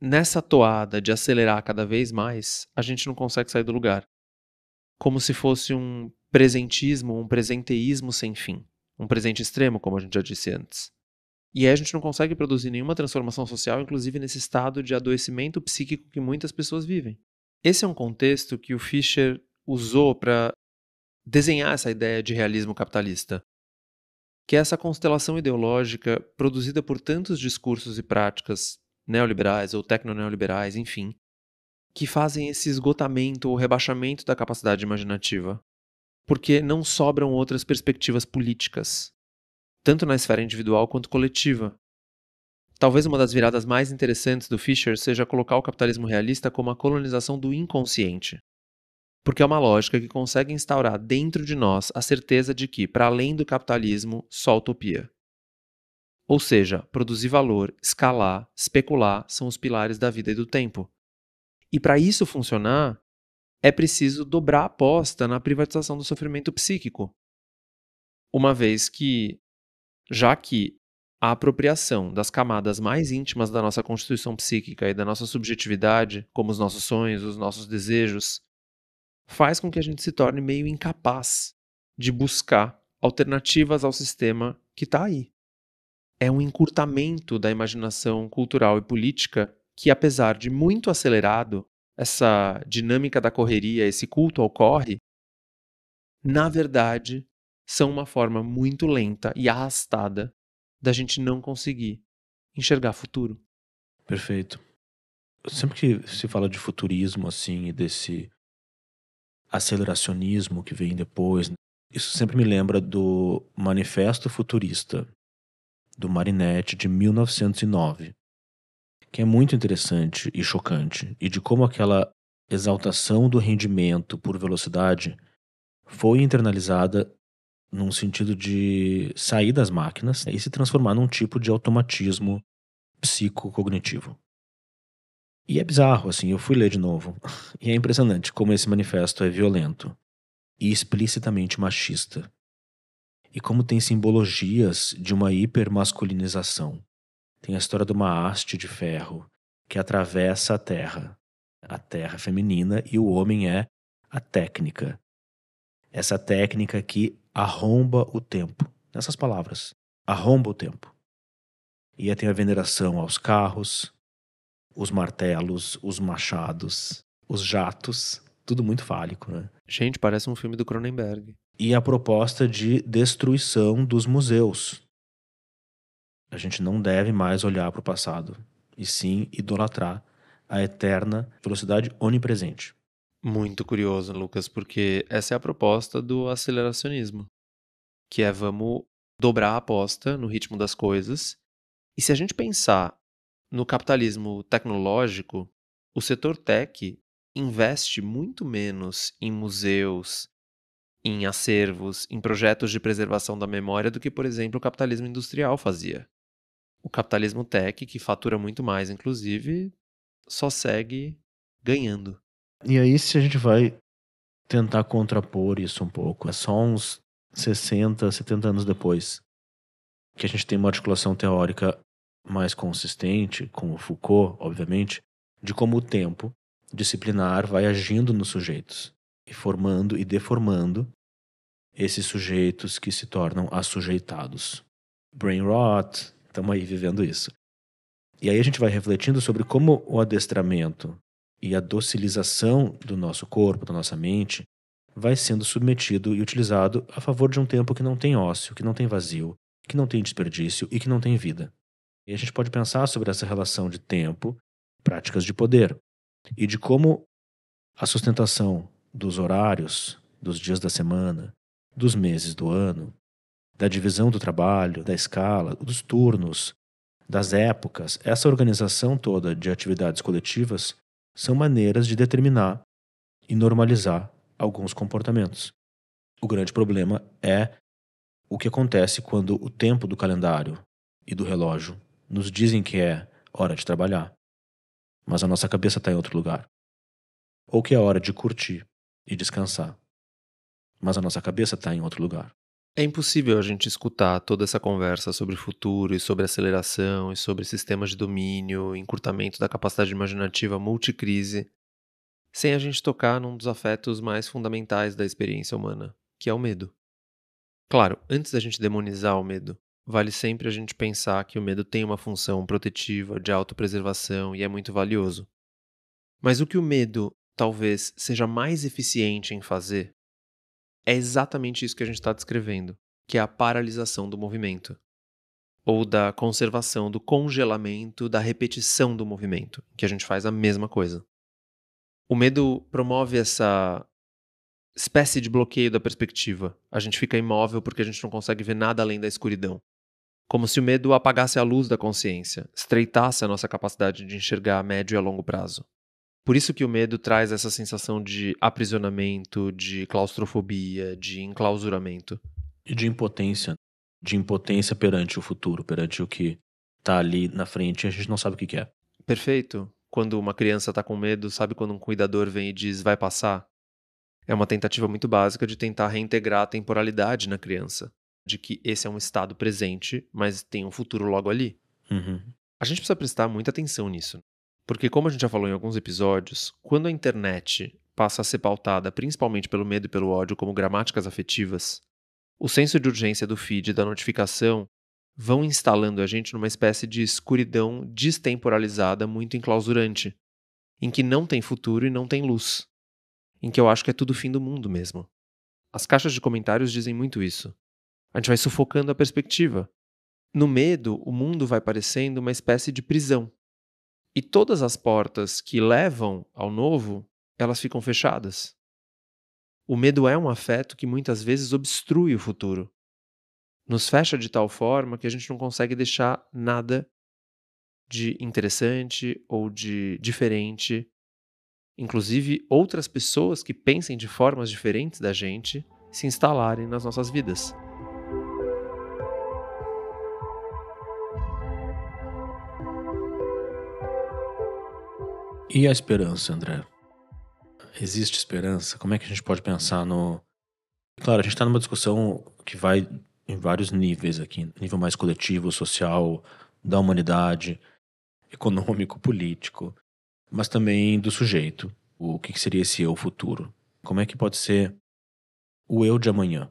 nessa toada de acelerar cada vez mais, a gente não consegue sair do lugar. Como se fosse um presentismo, um presenteísmo sem fim. Um presente extremo, como a gente já disse antes. E aí a gente não consegue produzir nenhuma transformação social, inclusive nesse estado de adoecimento psíquico que muitas pessoas vivem. Esse é um contexto que o Fisher usou para desenhar essa ideia de realismo capitalista, que é essa constelação ideológica produzida por tantos discursos e práticas neoliberais ou tecno-neoliberais, enfim, que fazem esse esgotamento ou rebaixamento da capacidade imaginativa, porque não sobram outras perspectivas políticas, tanto na esfera individual quanto coletiva. Talvez uma das viradas mais interessantes do Fisher seja colocar o capitalismo realista como a colonização do inconsciente, porque é uma lógica que consegue instaurar dentro de nós a certeza de que, para além do capitalismo, só utopia. Ou seja, produzir valor, escalar, especular são os pilares da vida e do tempo. E para isso funcionar, é preciso dobrar a aposta na privatização do sofrimento psíquico. Uma vez que, já que a apropriação das camadas mais íntimas da nossa constituição psíquica e da nossa subjetividade, como os nossos sonhos, os nossos desejos, faz com que a gente se torne meio incapaz de buscar alternativas ao sistema que está aí. É um encurtamento da imaginação cultural e política que, apesar de muito acelerado, essa dinâmica da correria, esse culto ao corre, na verdade, são uma forma muito lenta e arrastada da gente não conseguir enxergar futuro. Perfeito. Sempre que se fala de futurismo, assim, e desse aceleracionismo que vem depois, isso sempre me lembra do Manifesto Futurista, do Marinetti, de 1909, que é muito interessante e chocante, e de como aquela exaltação do rendimento por velocidade foi internalizada num sentido de sair das máquinas e se transformar num tipo de automatismo psicocognitivo. E é bizarro, assim, eu fui ler de novo, e é impressionante como esse manifesto é violento e explicitamente machista, e como tem simbologias de uma hipermasculinização. Tem a história de uma haste de ferro que atravessa a terra feminina, e o homem é a técnica. Essa técnica que arromba o tempo. Nessas palavras, arromba o tempo. E aí tem a veneração aos carros, os martelos, os machados, os jatos, tudo muito fálico, né? Gente, parece um filme do Cronenberg. E a proposta de destruição dos museus. A gente não deve mais olhar para o passado, e sim idolatrar a eterna velocidade onipresente. Muito curioso, Lucas, porque essa é a proposta do aceleracionismo, que é vamos dobrar a aposta no ritmo das coisas. E se a gente pensar no capitalismo tecnológico, o setor tech investe muito menos em museus, em acervos, em projetos de preservação da memória do que, por exemplo, o capitalismo industrial fazia. O capitalismo tech, que fatura muito mais, inclusive, só segue ganhando. E aí, se a gente vai tentar contrapor isso um pouco, é só uns 60, 70 anos depois que a gente tem uma articulação teórica mais consistente, com o Foucault, obviamente, de como o tempo disciplinar vai agindo nos sujeitos e formando e deformando esses sujeitos que se tornam assujeitados. Brain rot, estamos aí vivendo isso. E aí a gente vai refletindo sobre como o adestramento e a docilização do nosso corpo, da nossa mente, vai sendo submetido e utilizado a favor de um tempo que não tem ócio, que não tem vazio, que não tem desperdício e que não tem vida. E a gente pode pensar sobre essa relação de tempo, práticas de poder, e de como a sustentação dos horários, dos dias da semana, dos meses do ano, da divisão do trabalho, da escala, dos turnos, das épocas, essa organização toda de atividades coletivas são maneiras de determinar e normalizar alguns comportamentos. O grande problema é o que acontece quando o tempo do calendário e do relógio nos dizem que é hora de trabalhar, mas a nossa cabeça está em outro lugar. Ou que é hora de curtir e descansar, mas a nossa cabeça está em outro lugar. É impossível a gente escutar toda essa conversa sobre futuro e sobre aceleração e sobre sistemas de domínio, encurtamento da capacidade imaginativa multicrise, sem a gente tocar num dos afetos mais fundamentais da experiência humana, que é o medo. Claro, antes da gente demonizar o medo, vale sempre a gente pensar que o medo tem uma função protetiva, de autopreservação e é muito valioso. Mas o que o medo talvez seja mais eficiente em fazer é exatamente isso que a gente está descrevendo, que é a paralisação do movimento, ou da conservação, do congelamento, da repetição do movimento, que a gente faz a mesma coisa. O medo promove essa espécie de bloqueio da perspectiva. A gente fica imóvel porque a gente não consegue ver nada além da escuridão. Como se o medo apagasse a luz da consciência, estreitasse a nossa capacidade de enxergar a médio e a longo prazo. Por isso que o medo traz essa sensação de aprisionamento, de claustrofobia, de enclausuramento. E de impotência perante o futuro, perante o que tá ali na frente e a gente não sabe o que é. Perfeito? Quando uma criança está com medo, sabe quando um cuidador vem e diz vai passar? É uma tentativa muito básica de tentar reintegrar a temporalidade na criança, de que esse é um estado presente, mas tem um futuro logo ali. Uhum. A gente precisa prestar muita atenção nisso, porque como a gente já falou em alguns episódios, quando a internet passa a ser pautada principalmente pelo medo e pelo ódio como gramáticas afetivas, o senso de urgência do feed e da notificação vão instalando a gente numa espécie de escuridão destemporalizada muito enclausurante, em que não tem futuro e não tem luz, em que eu acho que é tudo o fim do mundo mesmo. As caixas de comentários dizem muito isso. A gente vai sufocando a perspectiva. No medo, o mundo vai parecendo uma espécie de prisão. E todas as portas que levam ao novo, elas ficam fechadas. O medo é um afeto que muitas vezes obstrui o futuro. Nos fecha de tal forma que a gente não consegue deixar nada de interessante ou de diferente. Inclusive, outras pessoas que pensem de formas diferentes da gente se instalarem nas nossas vidas. E a esperança, André? Existe esperança? Como é que a gente pode pensar no... Claro, a gente está numa discussão que vai em vários níveis aqui. Nível mais coletivo, social, da humanidade, econômico, político, mas também do sujeito. O que seria esse eu futuro? Como é que pode ser o eu de amanhã?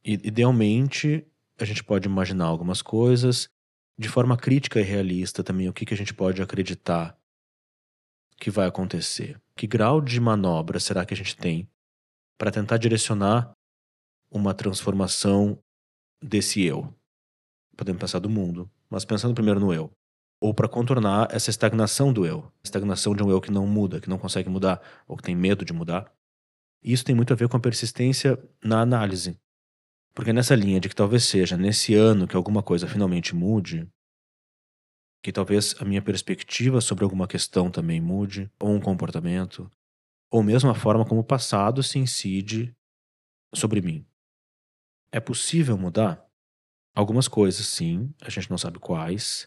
Idealmente, a gente pode imaginar algumas coisas de forma crítica e realista também. O que a gente pode acreditar que vai acontecer? Que grau de manobra será que a gente tem para tentar direcionar uma transformação desse eu? Podemos pensar do mundo, mas pensando primeiro no eu. Ou para contornar essa estagnação do eu. Estagnação de um eu que não muda, que não consegue mudar, ou que tem medo de mudar. E isso tem muito a ver com a persistência na análise. Porque nessa linha de que talvez seja nesse ano que alguma coisa finalmente mude, que talvez a minha perspectiva sobre alguma questão também mude, ou um comportamento, ou mesmo a forma como o passado se incide sobre mim. É possível mudar? Algumas coisas, sim, a gente não sabe quais,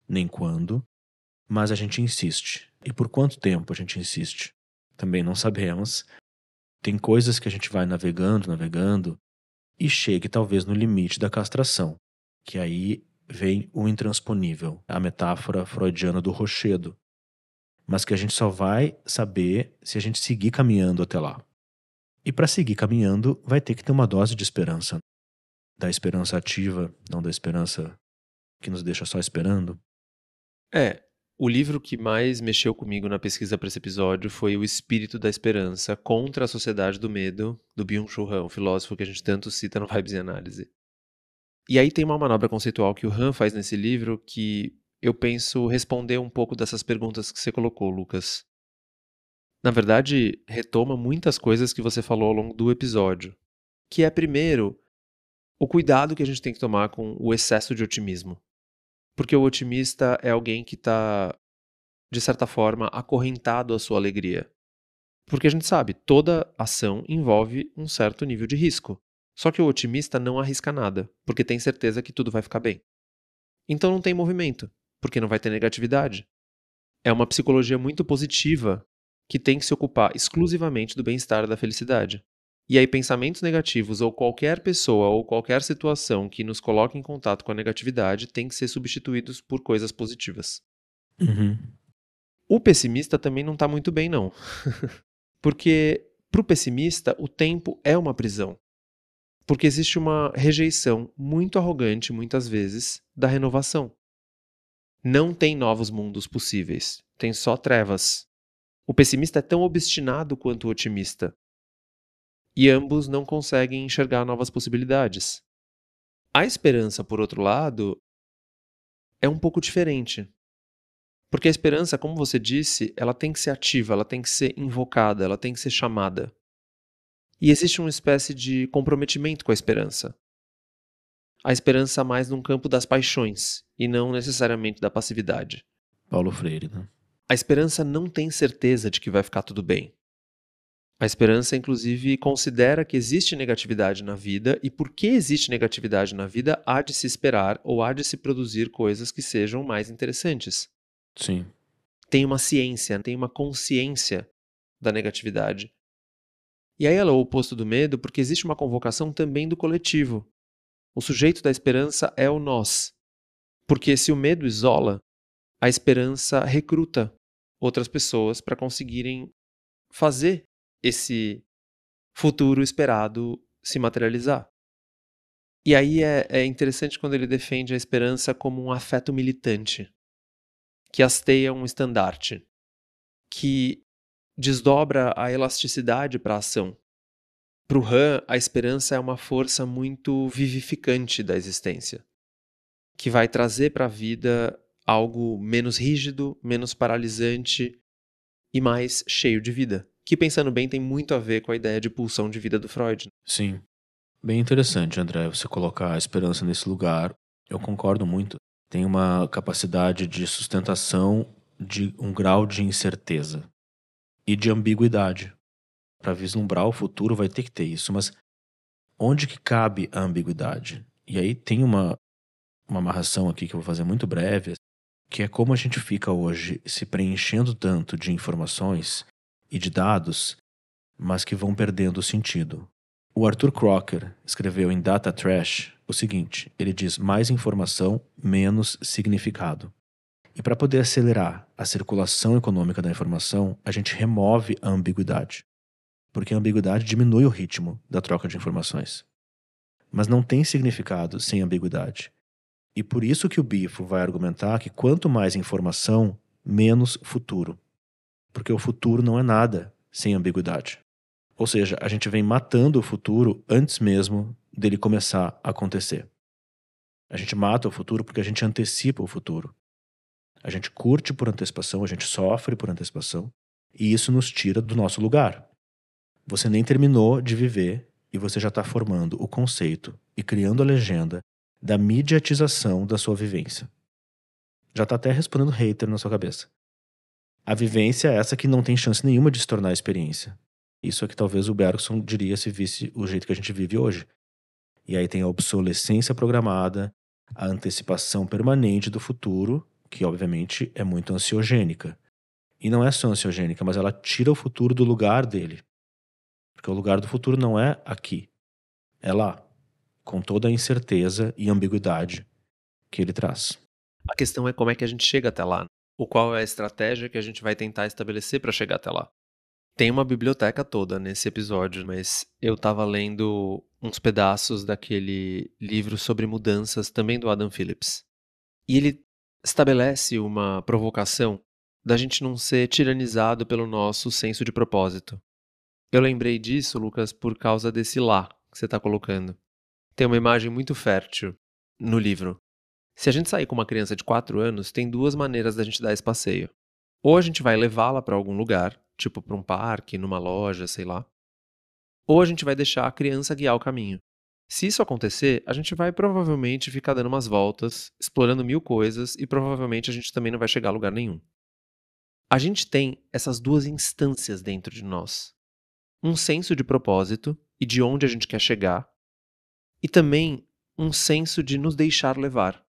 nem quando, mas a gente insiste. E por quanto tempo a gente insiste? Também não sabemos. Tem coisas que a gente vai navegando, e chegue talvez no limite da castração, que aí vem o intransponível, a metáfora freudiana do rochedo, mas que a gente só vai saber se a gente seguir caminhando até lá. E para seguir caminhando, vai ter que ter uma dose de esperança. Da esperança ativa, não da esperança que nos deixa só esperando. O livro que mais mexeu comigo na pesquisa para esse episódio foi O Espírito da Esperança contra a Sociedade do Medo, do Byung-Chul Han, o filósofo que a gente tanto cita no Vibes em Análise. E aí tem uma manobra conceitual que o Han faz nesse livro que eu penso responder um pouco dessas perguntas que você colocou, Lucas. Na verdade, retoma muitas coisas que você falou ao longo do episódio, que é, primeiro, o cuidado que a gente tem que tomar com o excesso de otimismo. Porque o otimista é alguém que está, de certa forma, acorrentado à sua alegria. Porque a gente sabe, toda ação envolve um certo nível de risco. Só que o otimista não arrisca nada, porque tem certeza que tudo vai ficar bem. Então não tem movimento, porque não vai ter negatividade. É uma psicologia muito positiva que tem que se ocupar exclusivamente do bem-estar e da felicidade. E aí pensamentos negativos ou qualquer pessoa ou qualquer situação que nos coloque em contato com a negatividade tem que ser substituídos por coisas positivas. Uhum. O pessimista também não está muito bem, não. Porque para o pessimista o tempo é uma prisão. Porque existe uma rejeição muito arrogante, muitas vezes, da renovação. Não tem novos mundos possíveis, tem só trevas. O pessimista é tão obstinado quanto o otimista. E ambos não conseguem enxergar novas possibilidades. A esperança, por outro lado, é um pouco diferente. Porque a esperança, como você disse, ela tem que ser ativa, ela tem que ser invocada, ela tem que ser chamada. E existe uma espécie de comprometimento com a esperança. A esperança mais num campo das paixões, e não necessariamente da passividade. Paulo Freire, né? A esperança não tem certeza de que vai ficar tudo bem. A esperança, inclusive, considera que existe negatividade na vida, e porque existe negatividade na vida, há de se esperar ou há de se produzir coisas que sejam mais interessantes. Sim. Tem uma ciência, tem uma consciência da negatividade. E aí ela é o oposto do medo, porque existe uma convocação também do coletivo. O sujeito da esperança é o nós. Porque se o medo isola, a esperança recruta outras pessoas para conseguirem fazer esse futuro esperado se materializar. E aí é interessante quando ele defende a esperança como um afeto militante, que hasteia um estandarte, que desdobra a elasticidade para a ação. Para o Han, a esperança é uma força muito vivificante da existência, que vai trazer para a vida algo menos rígido, menos paralisante e mais cheio de vida. Que, pensando bem, tem muito a ver com a ideia de pulsão de vida do Freud. Sim. Bem interessante, André, você colocar a esperança nesse lugar. Eu concordo muito. Tem uma capacidade de sustentação de um grau de incerteza e de ambiguidade. Para vislumbrar o futuro vai ter que ter isso, mas onde que cabe a ambiguidade? E aí tem uma amarração aqui que eu vou fazer muito breve, que é como a gente fica hoje se preenchendo tanto de informações e de dados, mas que vão perdendo o sentido. O Arthur Crocker escreveu em Data Trash o seguinte, ele diz mais informação, menos significado. E para poder acelerar a circulação econômica da informação, a gente remove a ambiguidade. Porque a ambiguidade diminui o ritmo da troca de informações. Mas não tem significado sem ambiguidade. E por isso que o Bifo vai argumentar que quanto mais informação, menos futuro. Porque o futuro não é nada sem ambiguidade. Ou seja, a gente vem matando o futuro antes mesmo dele começar a acontecer. A gente mata o futuro porque a gente antecipa o futuro. A gente curte por antecipação, a gente sofre por antecipação, e isso nos tira do nosso lugar. Você nem terminou de viver e você já está formando o conceito e criando a legenda da mediatização da sua vivência. Já está até respondendo hater na sua cabeça. A vivência é essa que não tem chance nenhuma de se tornar experiência. Isso é que talvez o Bergson diria se visse o jeito que a gente vive hoje. E aí tem a obsolescência programada, a antecipação permanente do futuro, que obviamente é muito ansiogênica. E não é só ansiogênica, mas ela tira o futuro do lugar dele. Porque o lugar do futuro não é aqui, é lá, com toda a incerteza e ambiguidade que ele traz. A questão é como é que a gente chega até lá. Ou qual é a estratégia que a gente vai tentar estabelecer para chegar até lá. Tem uma biblioteca toda nesse episódio, mas eu estava lendo uns pedaços daquele livro sobre mudanças, também do Adam Phillips. E ele estabelece uma provocação da gente não ser tiranizado pelo nosso senso de propósito. Eu lembrei disso, Lucas, por causa desse lá que você está colocando. Tem uma imagem muito fértil no livro. Se a gente sair com uma criança de 4 anos, tem duas maneiras da gente dar esse passeio. Ou a gente vai levá-la para algum lugar, tipo para um parque, numa loja, sei lá. Ou a gente vai deixar a criança guiar o caminho. Se isso acontecer, a gente vai provavelmente ficar dando umas voltas, explorando mil coisas e provavelmente a gente também não vai chegar a lugar nenhum. A gente tem essas duas instâncias dentro de nós. Um senso de propósito e de onde a gente quer chegar, e também um senso de nos deixar levar.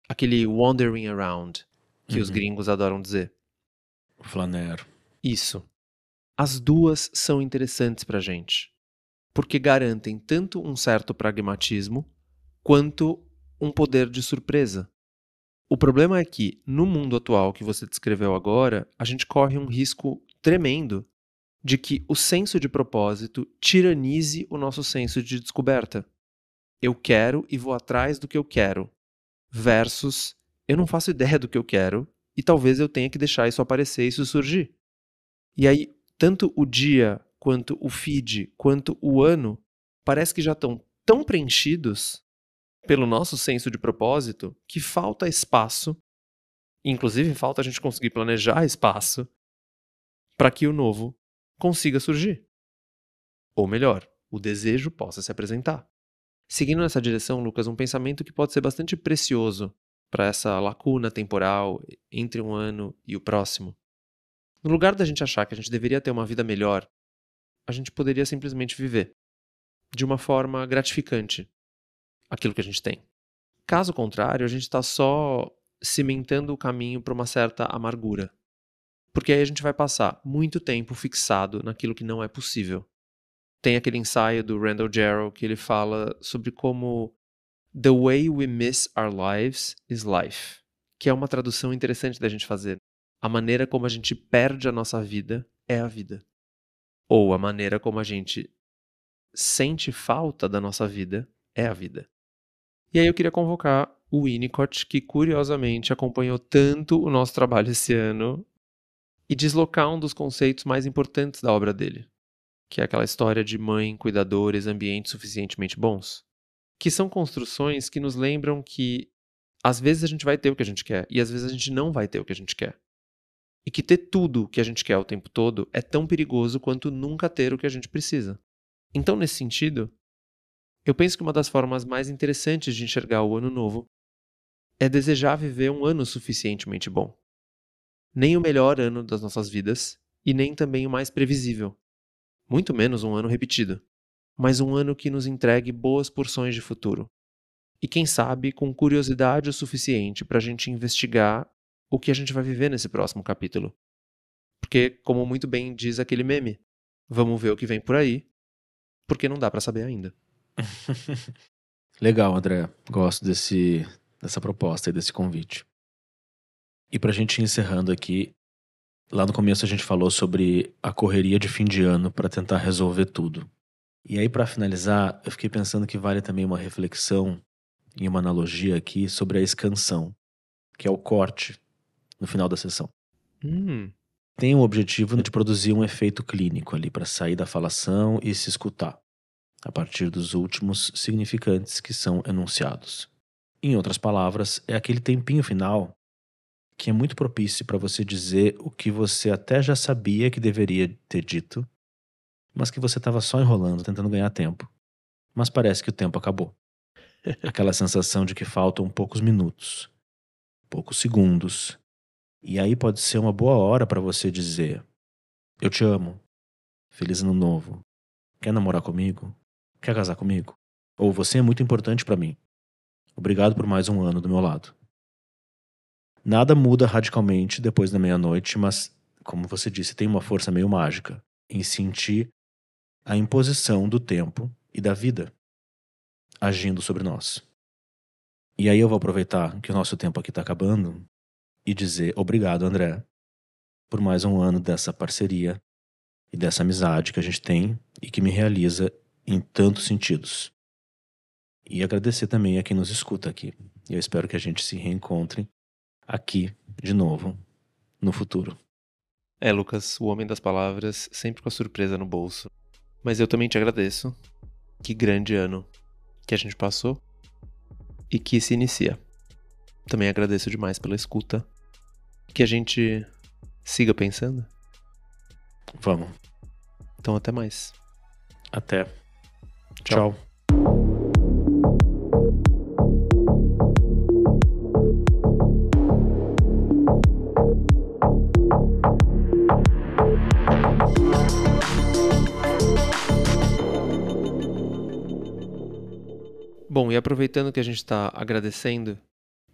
Aquele wandering around, que os gringos adoram dizer. Flaner. Isso. As duas são interessantes pra gente, porque garantem tanto um certo pragmatismo, quanto um poder de surpresa. O problema é que, no mundo atual que você descreveu agora, a gente corre um risco tremendo de que o senso de propósito tiranize o nosso senso de descoberta. Eu quero e vou atrás do que eu quero, versus eu não faço ideia do que eu quero e talvez eu tenha que deixar isso aparecer e isso surgir. E aí, tanto o dia, quanto o feed, quanto o ano, parece que já estão tão preenchidos pelo nosso senso de propósito que falta espaço, inclusive falta a gente conseguir planejar espaço para que o novo consiga surgir. Ou melhor, o desejo possa se apresentar. Seguindo nessa direção, Lucas, um pensamento que pode ser bastante precioso para essa lacuna temporal entre um ano e o próximo. No lugar da gente achar que a gente deveria ter uma vida melhor, a gente poderia simplesmente viver de uma forma gratificante aquilo que a gente tem. Caso contrário, a gente está só cimentando o caminho para uma certa amargura. Porque aí a gente vai passar muito tempo fixado naquilo que não é possível. Tem aquele ensaio do Randall Jarrell que ele fala sobre como "The way we miss our lives is life", que é uma tradução interessante da gente fazer. A maneira como a gente perde a nossa vida é a vida. Ou a maneira como a gente sente falta da nossa vida é a vida. E aí eu queria convocar o Winnicott, que curiosamente acompanhou tanto o nosso trabalho esse ano, e deslocar um dos conceitos mais importantes da obra dele, que é aquela história de mãe, cuidadores, ambientes suficientemente bons, que são construções que nos lembram que às vezes a gente vai ter o que a gente quer e às vezes a gente não vai ter o que a gente quer. E que ter tudo o que a gente quer o tempo todo é tão perigoso quanto nunca ter o que a gente precisa. Então, nesse sentido, eu penso que uma das formas mais interessantes de enxergar o ano novo é desejar viver um ano suficientemente bom. Nem o melhor ano das nossas vidas e nem também o mais previsível. Muito menos um ano repetido. Mas um ano que nos entregue boas porções de futuro. E quem sabe com curiosidade o suficiente para a gente investigar o que a gente vai viver nesse próximo capítulo. Porque, como muito bem diz aquele meme, vamos ver o que vem por aí, porque não dá para saber ainda. Legal, André. Gosto dessa proposta e desse convite. E pra gente ir encerrando aqui, lá no começo a gente falou sobre a correria de fim de ano para tentar resolver tudo. E aí, para finalizar, eu fiquei pensando que vale também uma reflexão e uma analogia aqui sobre a escansão, que é o corte no final da sessão. Tem o objetivo de produzir um efeito clínico ali para sair da falação e se escutar, a partir dos últimos significantes que são enunciados. Em outras palavras, é aquele tempinho final que é muito propício para você dizer o que você até já sabia que deveria ter dito, mas que você estava só enrolando, tentando ganhar tempo. Mas parece que o tempo acabou. Aquela sensação de que faltam poucos minutos, poucos segundos. E aí pode ser uma boa hora para você dizer: eu te amo, feliz ano novo, quer namorar comigo? Quer casar comigo? Ou você é muito importante para mim. Obrigado por mais um ano do meu lado. Nada muda radicalmente depois da meia-noite, mas, como você disse, tem uma força meio mágica em sentir a imposição do tempo e da vida agindo sobre nós. E aí eu vou aproveitar que o nosso tempo aqui está acabando e dizer obrigado, André, por mais um ano dessa parceria e dessa amizade que a gente tem e que me realiza em tantos sentidos. E agradecer também a quem nos escuta aqui. Eu espero que a gente se reencontre aqui de novo no futuro. Lucas, o homem das palavras, sempre com a surpresa no bolso. Mas eu também te agradeço. Que grande ano que a gente passou e que se inicia. Também agradeço demais pela escuta. Que a gente siga pensando. Vamos. Então até mais. Até. Tchau. Tchau. Bom, e aproveitando que a gente está agradecendo,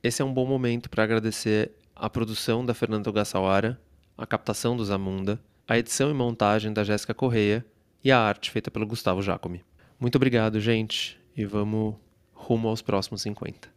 esse é um bom momento para agradecer a produção da Fernanda Ogasawara, a captação do Zamunda, a edição e montagem da Jéssica Correia e a arte feita pelo Gustavo Jacome. Muito obrigado, gente, e vamos rumo aos próximos 50.